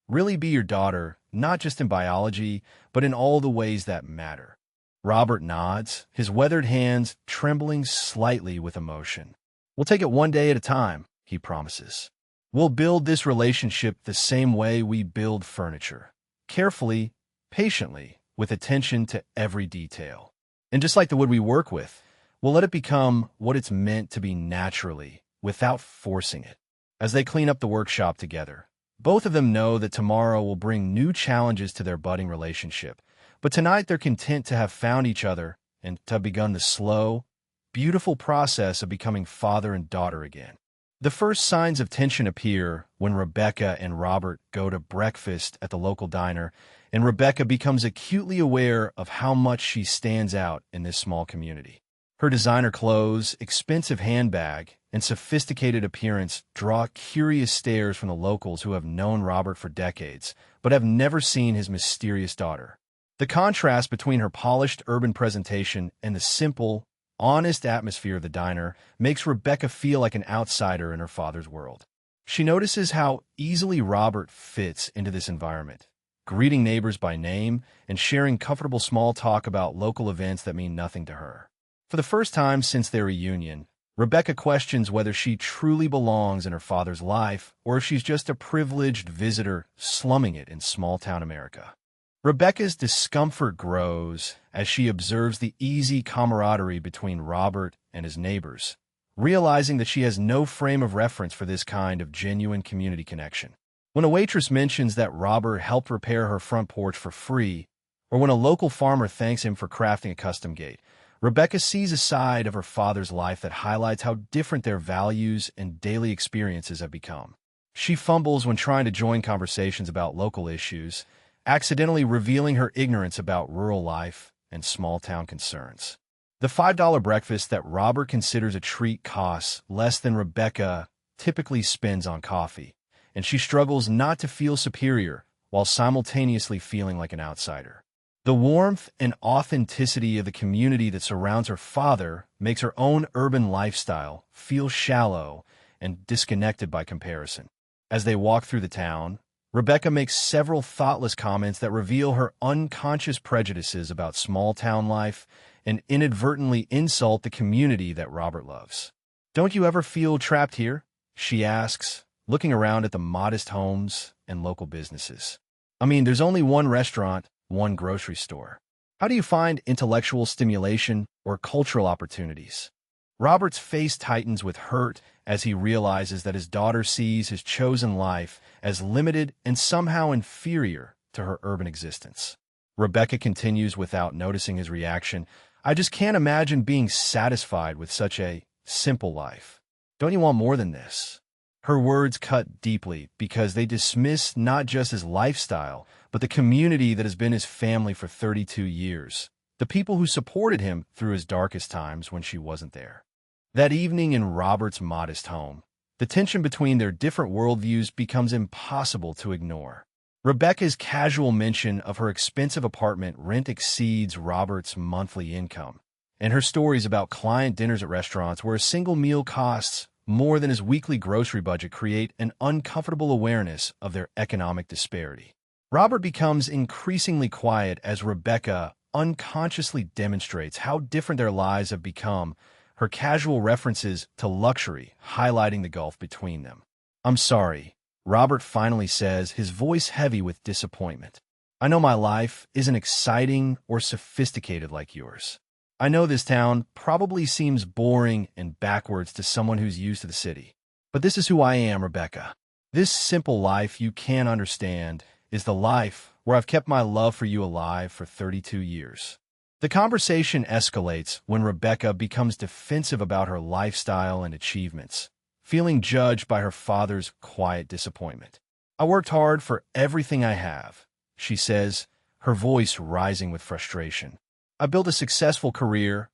really be your daughter, not just in biology, but in all the ways that matter." Robert nods, his weathered hands trembling slightly with emotion. "We'll take it one day at a time," he promises. "We'll build this relationship the same way we build furniture, carefully, patiently, with attention to every detail. And just like the wood we work with, we'll let it become what it's meant to be naturally, without forcing it." As they clean up the workshop together, both of them know that tomorrow will bring new challenges to their budding relationship, but tonight they're content to have found each other and to have begun the slow, beautiful process of becoming father and daughter again. The first signs of tension appear when Rebecca and Robert go to breakfast at the local diner, and Rebecca becomes acutely aware of how much she stands out in this small community. Her designer clothes, expensive handbag, and sophisticated appearance draw curious stares from the locals who have known Robert for decades, but have never seen his mysterious daughter. The contrast between her polished urban presentation and the simple, honest atmosphere of the diner makes Rebecca feel like an outsider in her father's world. She notices how easily Robert fits into this environment, greeting neighbors by name and sharing comfortable small talk about local events that mean nothing to her. For the first time since their reunion, Rebecca questions whether she truly belongs in her father's life or if she's just a privileged visitor slumming it in small-town America. Rebecca's discomfort grows as she observes the easy camaraderie between Robert and his neighbors, realizing that she has no frame of reference for this kind of genuine community connection. When a waitress mentions that Robert helped repair her front porch for free, or when a local farmer thanks him for crafting a custom gate, Rebecca sees a side of her father's life that highlights how different their values and daily experiences have become. She fumbles when trying to join conversations about local issues, accidentally revealing her ignorance about rural life and small-town concerns. The $5 breakfast that Robert considers a treat costs less than Rebecca typically spends on coffee, and she struggles not to feel superior while simultaneously feeling like an outsider. The warmth and authenticity of the community that surrounds her father makes her own urban lifestyle feel shallow and disconnected by comparison. As they walk through the town, Rebecca makes several thoughtless comments that reveal her unconscious prejudices about small-town life and inadvertently insult the community that Robert loves. "Don't you ever feel trapped here?" she asks, looking around at the modest homes and local businesses. "I mean, there's only one restaurant, one grocery store. How do you find intellectual stimulation or cultural opportunities?" Robert's face tightens with hurt as he realizes that his daughter sees his chosen life as limited and somehow inferior to her urban existence. Rebecca continues without noticing his reaction, "I just can't imagine being satisfied with such a simple life. Don't you want more than this?" Her words cut deeply because they dismiss not just his lifestyle, but the community that has been his family for 32 years, the people who supported him through his darkest times when she wasn't there. That evening in Robert's modest home, the tension between their different worldviews becomes impossible to ignore. Rebecca's casual mention of her expensive apartment rent exceeds Robert's monthly income, and her stories about client dinners at restaurants where a single meal costs more than his weekly grocery budget create an uncomfortable awareness of their economic disparity. Robert becomes increasingly quiet as Rebecca unconsciously demonstrates how different their lives have become, her casual references to luxury highlighting the gulf between them. "I'm sorry," Robert finally says, his voice heavy with disappointment. "I know my life isn't exciting or sophisticated like yours. I know this town probably seems boring and backwards to someone who's used to the city. But this is who I am, Rebecca. This simple life you can't understand is the life where I've kept my love for you alive for 32 years. The conversation escalates when Rebecca becomes defensive about her lifestyle and achievements, feeling judged by her father's quiet disappointment. "I worked hard for everything I have," she says, her voice rising with frustration. "I built a successful career.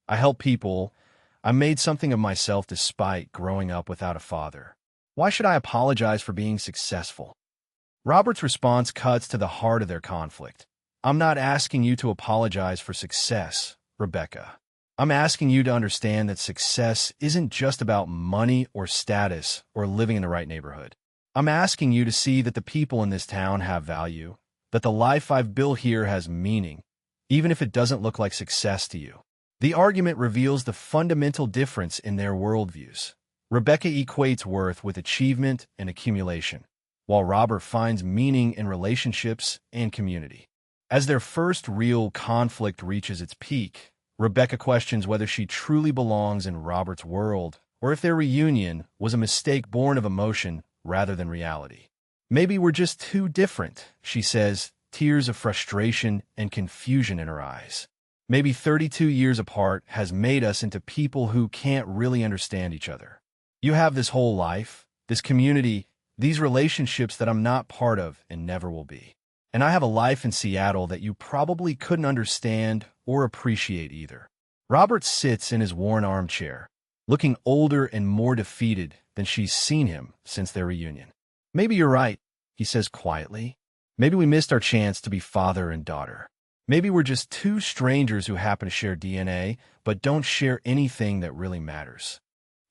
I helped people. I made something of myself despite growing up without a father. Why should I apologize for being successful?" Robert's response cuts to the heart of their conflict. "I'm not asking you to apologize for success, Rebecca. I'm asking you to understand that success isn't just about money or status or living in the right neighborhood. I'm asking you to see that the people in this town have value, that the life I've built here has meaning, even if it doesn't look like success to you." The argument reveals the fundamental difference in their worldviews. Rebecca equates worth with achievement and accumulation, while Robert finds meaning in relationships and community. As their first real conflict reaches its peak, Rebecca questions whether she truly belongs in Robert's world or if their reunion was a mistake born of emotion rather than reality. "Maybe we're just too different," she says, tears of frustration and confusion in her eyes. "Maybe 32 years apart has made us into people who can't really understand each other. You have this whole life, this community, these relationships that I'm not part of and never will be. And I have a life in Seattle that you probably couldn't understand or appreciate either." Robert sits in his worn armchair, looking older and more defeated than she's seen him since their reunion. "Maybe you're right," he says quietly. "Maybe we missed our chance to be father and daughter. Maybe we're just two strangers who happen to share DNA, but don't share anything that really matters."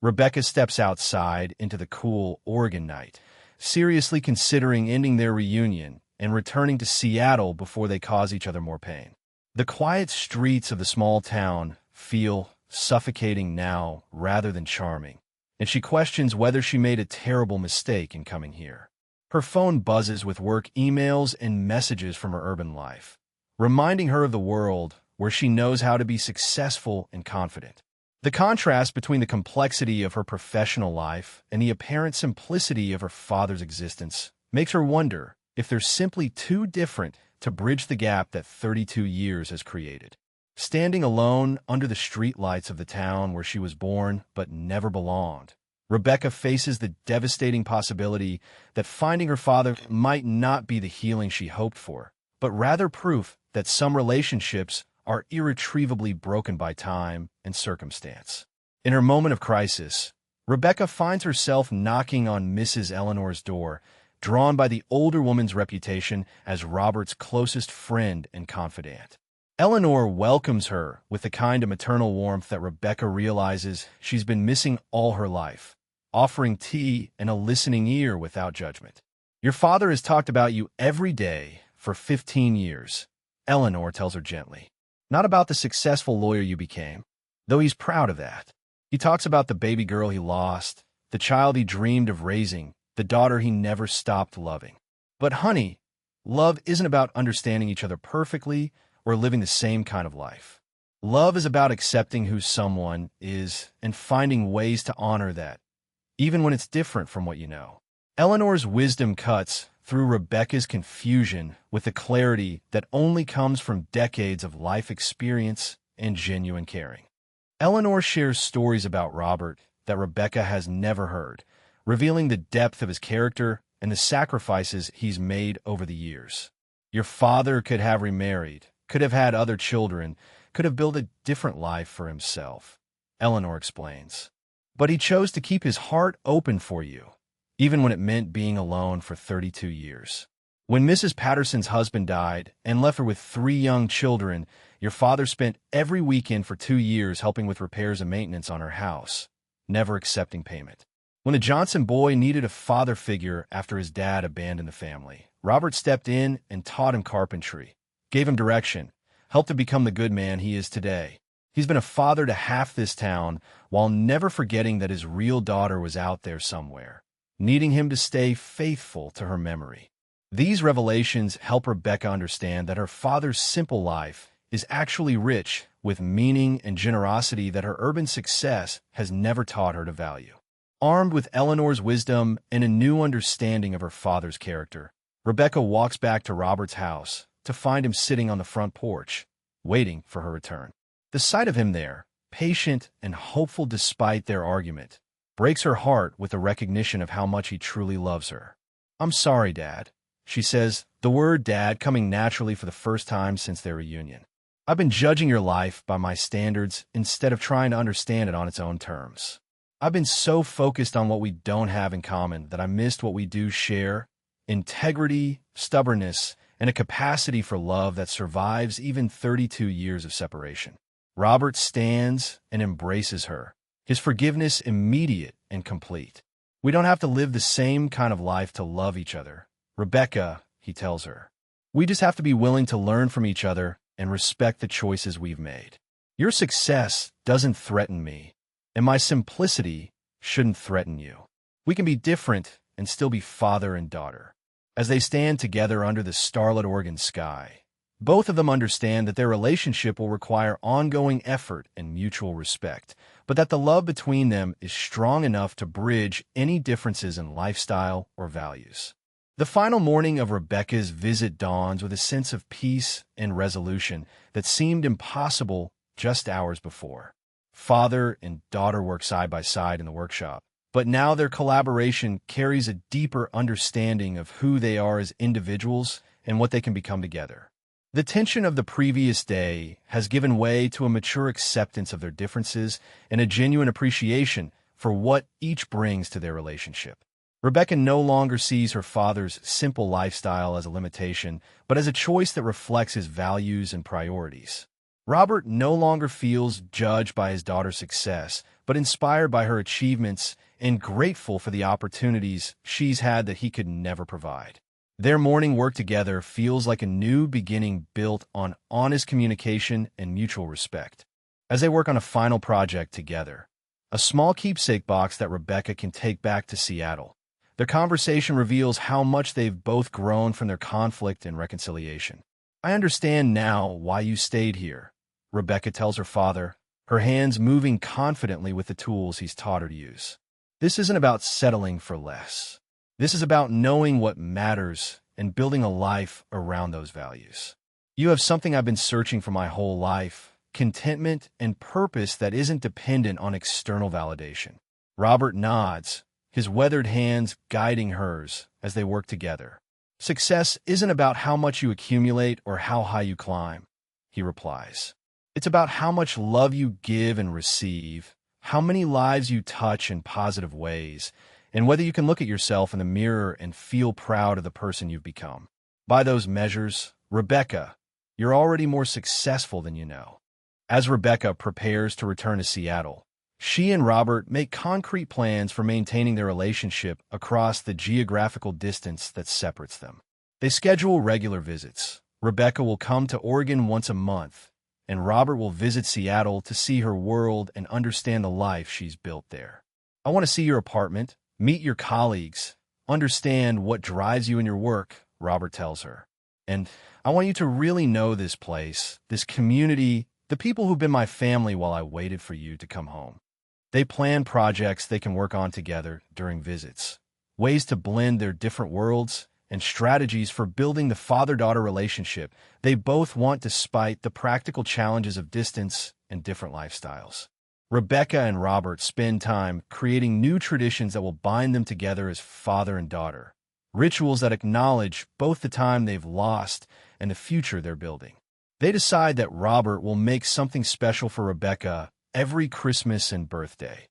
Rebecca steps outside into the cool Oregon night, seriously considering ending their reunion and returning to Seattle before they cause each other more pain. The quiet streets of the small town feel suffocating now rather than charming, and she questions whether she made a terrible mistake in coming here. Her phone buzzes with work emails and messages from her urban life, reminding her of the world where she knows how to be successful and confident. The contrast between the complexity of her professional life and the apparent simplicity of her father's existence makes her wonder if they're simply too different to bridge the gap that 32 years has created. Standing alone under the streetlights of the town where she was born but never belonged, Rebecca faces the devastating possibility that finding her father might not be the healing she hoped for, but rather proof that some relationships are irretrievably broken by time and circumstance. In her moment of crisis, Rebecca finds herself knocking on Mrs. Eleanor's door, drawn by the older woman's reputation as Robert's closest friend and confidant. Eleanor welcomes her with the kind of maternal warmth that Rebecca realizes she's been missing all her life, offering tea and a listening ear without judgment. "Your father has talked about you every day for 15 years, Eleanor tells her gently. Not about the successful lawyer you became, though he's proud of that. He talks about the baby girl he lost, the child he dreamed of raising, the daughter he never stopped loving. But honey, love isn't about understanding each other perfectly or living the same kind of life. Love is about accepting who someone is and finding ways to honor that, even when it's different from what you know." Eleanor's wisdom cuts through Rebecca's confusion with the clarity that only comes from decades of life experience and genuine caring. Eleanor shares stories about Robert that Rebecca has never heard, revealing the depth of his character and the sacrifices he's made over the years. "Your father could have remarried, could have had other children, could have built a different life for himself," Eleanor explains. "But he chose to keep his heart open for you, even when it meant being alone for 32 years. When Mrs. Patterson's husband died and left her with 3 young children, your father spent every weekend for 2 years helping with repairs and maintenance on her house, never accepting payment. When the Johnson boy needed a father figure after his dad abandoned the family, Robert stepped in and taught him carpentry, gave him direction, helped him become the good man he is today. He's been a father to half this town while never forgetting that his real daughter was out there somewhere, needing him to stay faithful to her memory." These revelations help Rebecca understand that her father's simple life is actually rich with meaning and generosity that her urban success has never taught her to value. Armed with Eleanor's wisdom and a new understanding of her father's character, Rebecca walks back to Robert's house to find him sitting on the front porch, waiting for her return. The sight of him there, patient and hopeful despite their argument, breaks her heart with the recognition of how much he truly loves her. "I'm sorry, Dad," she says, the word dad coming naturally for the first time since their reunion. "I've been judging your life by my standards instead of trying to understand it on its own terms. I've been so focused on what we don't have in common that I missed what we do share: integrity, stubbornness, and a capacity for love that survives even 32 years of separation." Robert stands and embraces her, his forgiveness immediate and complete. "We don't have to live the same kind of life to love each other, Rebecca," he tells her. "We just have to be willing to learn from each other and respect the choices we've made. Your success doesn't threaten me, and my simplicity shouldn't threaten you. We can be different and still be father and daughter." As they stand together under the starlit Oregon sky, both of them understand that their relationship will require ongoing effort and mutual respect, but that the love between them is strong enough to bridge any differences in lifestyle or values. The final morning of Rebecca's visit dawns with a sense of peace and resolution that seemed impossible just hours before. Father and daughter work side by side in the workshop, but now their collaboration carries a deeper understanding of who they are as individuals and what they can become together. The tension of the previous day has given way to a mature acceptance of their differences and a genuine appreciation for what each brings to their relationship. Rebecca no longer sees her father's simple lifestyle as a limitation, but as a choice that reflects his values and priorities. Robert no longer feels judged by his daughter's success, but inspired by her achievements and grateful for the opportunities she's had that he could never provide. Their morning work together feels like a new beginning built on honest communication and mutual respect. As they work on a final project together, a small keepsake box that Rebecca can take back to Seattle, their conversation reveals how much they've both grown from their conflict and reconciliation. "I understand now why you stayed here," Rebecca tells her father, her hands moving confidently with the tools he's taught her to use. This isn't about settling for less. This is about knowing what matters and building a life around those values. You have something I've been searching for my whole life, contentment and purpose that isn't dependent on external validation. Robert nods, his weathered hands guiding hers as they work together. Success isn't about how much you accumulate or how high you climb, he replies. It's about how much love you give and receive, how many lives you touch in positive ways, and whether you can look at yourself in the mirror and feel proud of the person you've become. By those measures, Rebecca, you're already more successful than you know. As Rebecca prepares to return to Seattle, she and Robert make concrete plans for maintaining their relationship across the geographical distance that separates them. They schedule regular visits. Rebecca will come to Oregon once a month, and Robert will visit Seattle to see her world and understand the life she's built there. I want to see your apartment, meet your colleagues, understand what drives you in your work, Robert tells her. And I want you to really know this place, this community, the people who've been my family while I waited for you to come home. They plan projects they can work on together during visits, ways to blend their different worlds, and strategies for building the father-daughter relationship they both want despite the practical challenges of distance and different lifestyles. Rebecca and Robert spend time creating new traditions that will bind them together as father and daughter, rituals that acknowledge both the time they've lost and the future they're building. They decide that Robert will make something special for Rebecca every Christmas and birthday,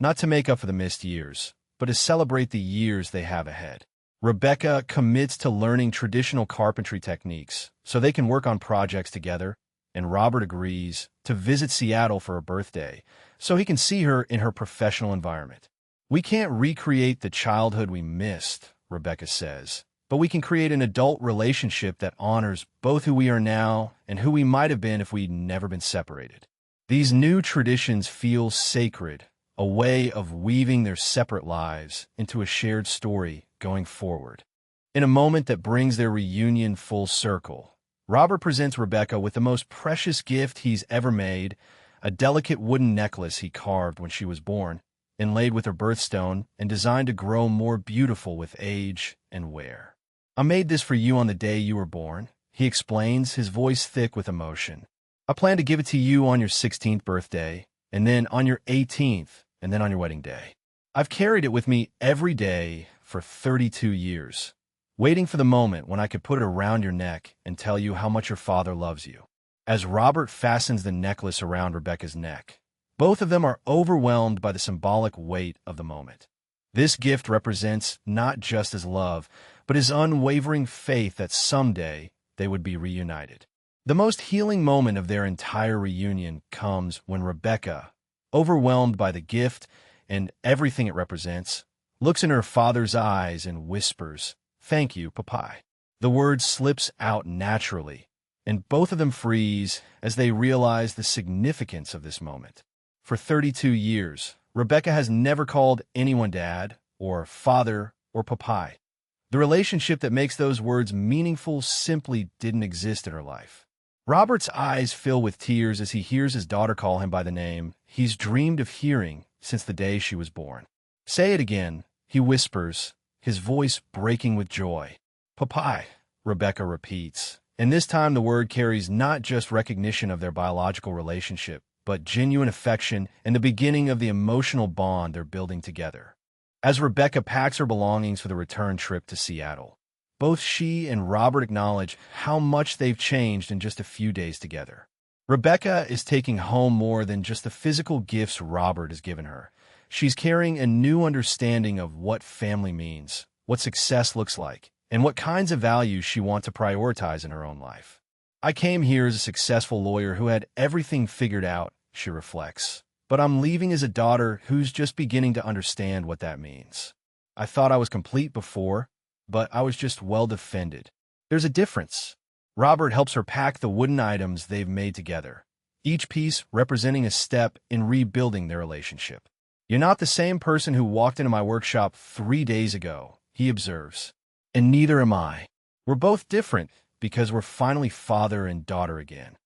not to make up for the missed years, but to celebrate the years they have ahead. Rebecca commits to learning traditional carpentry techniques so they can work on projects together, and Robert agrees to visit Seattle for her birthday so he can see her in her professional environment. We can't recreate the childhood we missed, Rebecca says, but we can create an adult relationship that honors both who we are now and who we might have been if we'd never been separated. These new traditions feel sacred, a way of weaving their separate lives into a shared story going forward. In a moment that brings their reunion full circle, Robert presents Rebecca with the most precious gift he's ever made, a delicate wooden necklace he carved when she was born, inlaid with her birthstone and designed to grow more beautiful with age and wear. I made this for you on the day you were born, he explains, his voice thick with emotion. I plan to give it to you on your 16th birthday, and then on your 18th, and then on your wedding day. I've carried it with me every day for 32 years, waiting for the moment when I could put it around your neck and tell you how much your father loves you. As Robert fastens the necklace around Rebecca's neck, both of them are overwhelmed by the symbolic weight of the moment. This gift represents not just his love, but his unwavering faith that someday they would be reunited. The most healing moment of their entire reunion comes when Rebecca, overwhelmed by the gift and everything it represents, looks in her father's eyes and whispers, "Thank you, Papai." The word slips out naturally, and both of them freeze as they realize the significance of this moment. For 32 years, Rebecca has never called anyone dad, or father, or Papai. The relationship that makes those words meaningful simply didn't exist in her life. Robert's eyes fill with tears as he hears his daughter call him by the name he's dreamed of hearing since the day she was born. "Say it again," he whispers, his voice breaking with joy. "Papai," Rebecca repeats, and this time the word carries not just recognition of their biological relationship, but genuine affection and the beginning of the emotional bond they're building together. As Rebecca packs her belongings for the return trip to Seattle, both she and Robert acknowledge how much they've changed in just a few days together. Rebecca is taking home more than just the physical gifts Robert has given her. She's carrying a new understanding of what family means, what success looks like, and what kinds of values she wants to prioritize in her own life. "I came here as a successful lawyer who had everything figured out," she reflects. "But I'm leaving as a daughter who's just beginning to understand what that means. I thought I was complete before, but I was just well defended. There's a difference." Robert helps her pack the wooden items they've made together, each piece representing a step in rebuilding their relationship. "You're not the same person who walked into my workshop 3 days ago," he observes. "And neither am I. We're both different because we're finally father and daughter again."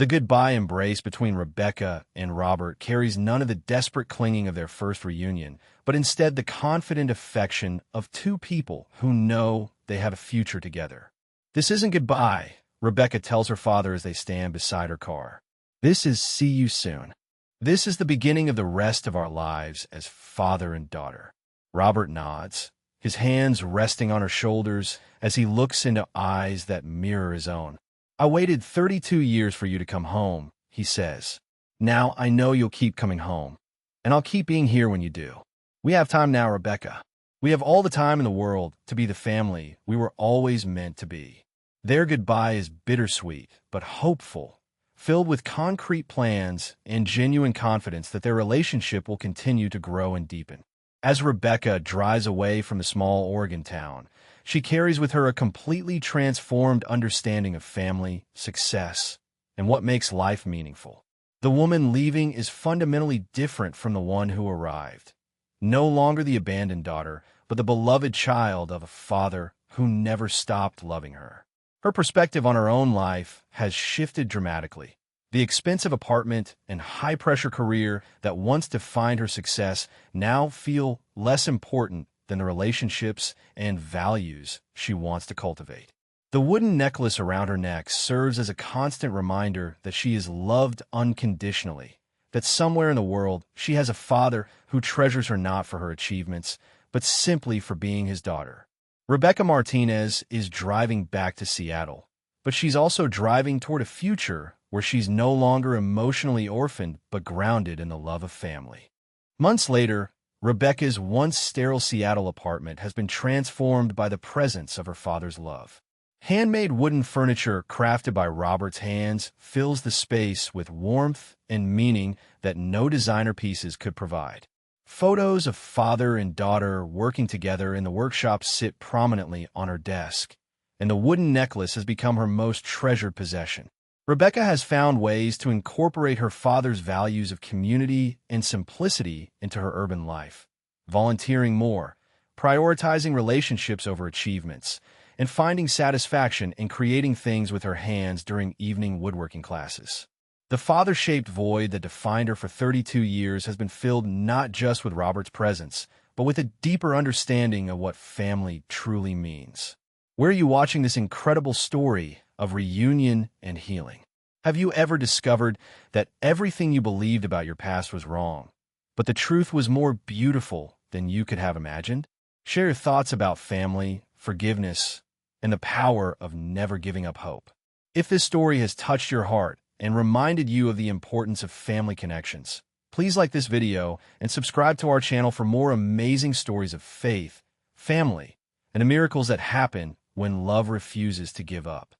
The goodbye embrace between Rebecca and Robert carries none of the desperate clinging of their first reunion, but instead the confident affection of two people who know they have a future together. "This isn't goodbye," Rebecca tells her father as they stand beside her car. "This is see you soon. This is the beginning of the rest of our lives as father and daughter." Robert nods, his hands resting on her shoulders as he looks into eyes that mirror his own. "I waited 32 years for you to come home," he says. "Now I know you'll keep coming home, and I'll keep being here when you do. We have time now, Rebecca. We have all the time in the world to be the family we were always meant to be." Their goodbye is bittersweet, but hopeful, filled with concrete plans and genuine confidence that their relationship will continue to grow and deepen. As Rebecca drives away from the small Oregon town, she carries with her a completely transformed understanding of family, success, and what makes life meaningful. The woman leaving is fundamentally different from the one who arrived. No longer the abandoned daughter, but the beloved child of a father who never stopped loving her. Her perspective on her own life has shifted dramatically. The expensive apartment and high-pressure career that once defined her success now feel less important than the relationships and values she wants to cultivate. The wooden necklace around her neck serves as a constant reminder that she is loved unconditionally, that somewhere in the world she has a father who treasures her not for her achievements, but simply for being his daughter. Rebecca Martinez is driving back to Seattle, but she's also driving toward a future where she's no longer emotionally orphaned but grounded in the love of family. Months later, Rebecca's once sterile Seattle apartment has been transformed by the presence of her father's love. Handmade wooden furniture crafted by Robert's hands fills the space with warmth and meaning that no designer pieces could provide. Photos of father and daughter working together in the workshop sit prominently on her desk, and the wooden necklace has become her most treasured possession. Rebecca has found ways to incorporate her father's values of community and simplicity into her urban life, volunteering more, prioritizing relationships over achievements, and finding satisfaction in creating things with her hands during evening woodworking classes. The father-shaped void that defined her for 32 years has been filled not just with Robert's presence, but with a deeper understanding of what family truly means. Where are you watching this incredible story of reunion and healing? Have you ever discovered that everything you believed about your past was wrong, but the truth was more beautiful than you could have imagined? Share your thoughts about family, forgiveness, and the power of never giving up hope. If this story has touched your heart and reminded you of the importance of family connections, please like this video and subscribe to our channel for more amazing stories of faith, family, and the miracles that happen when love refuses to give up.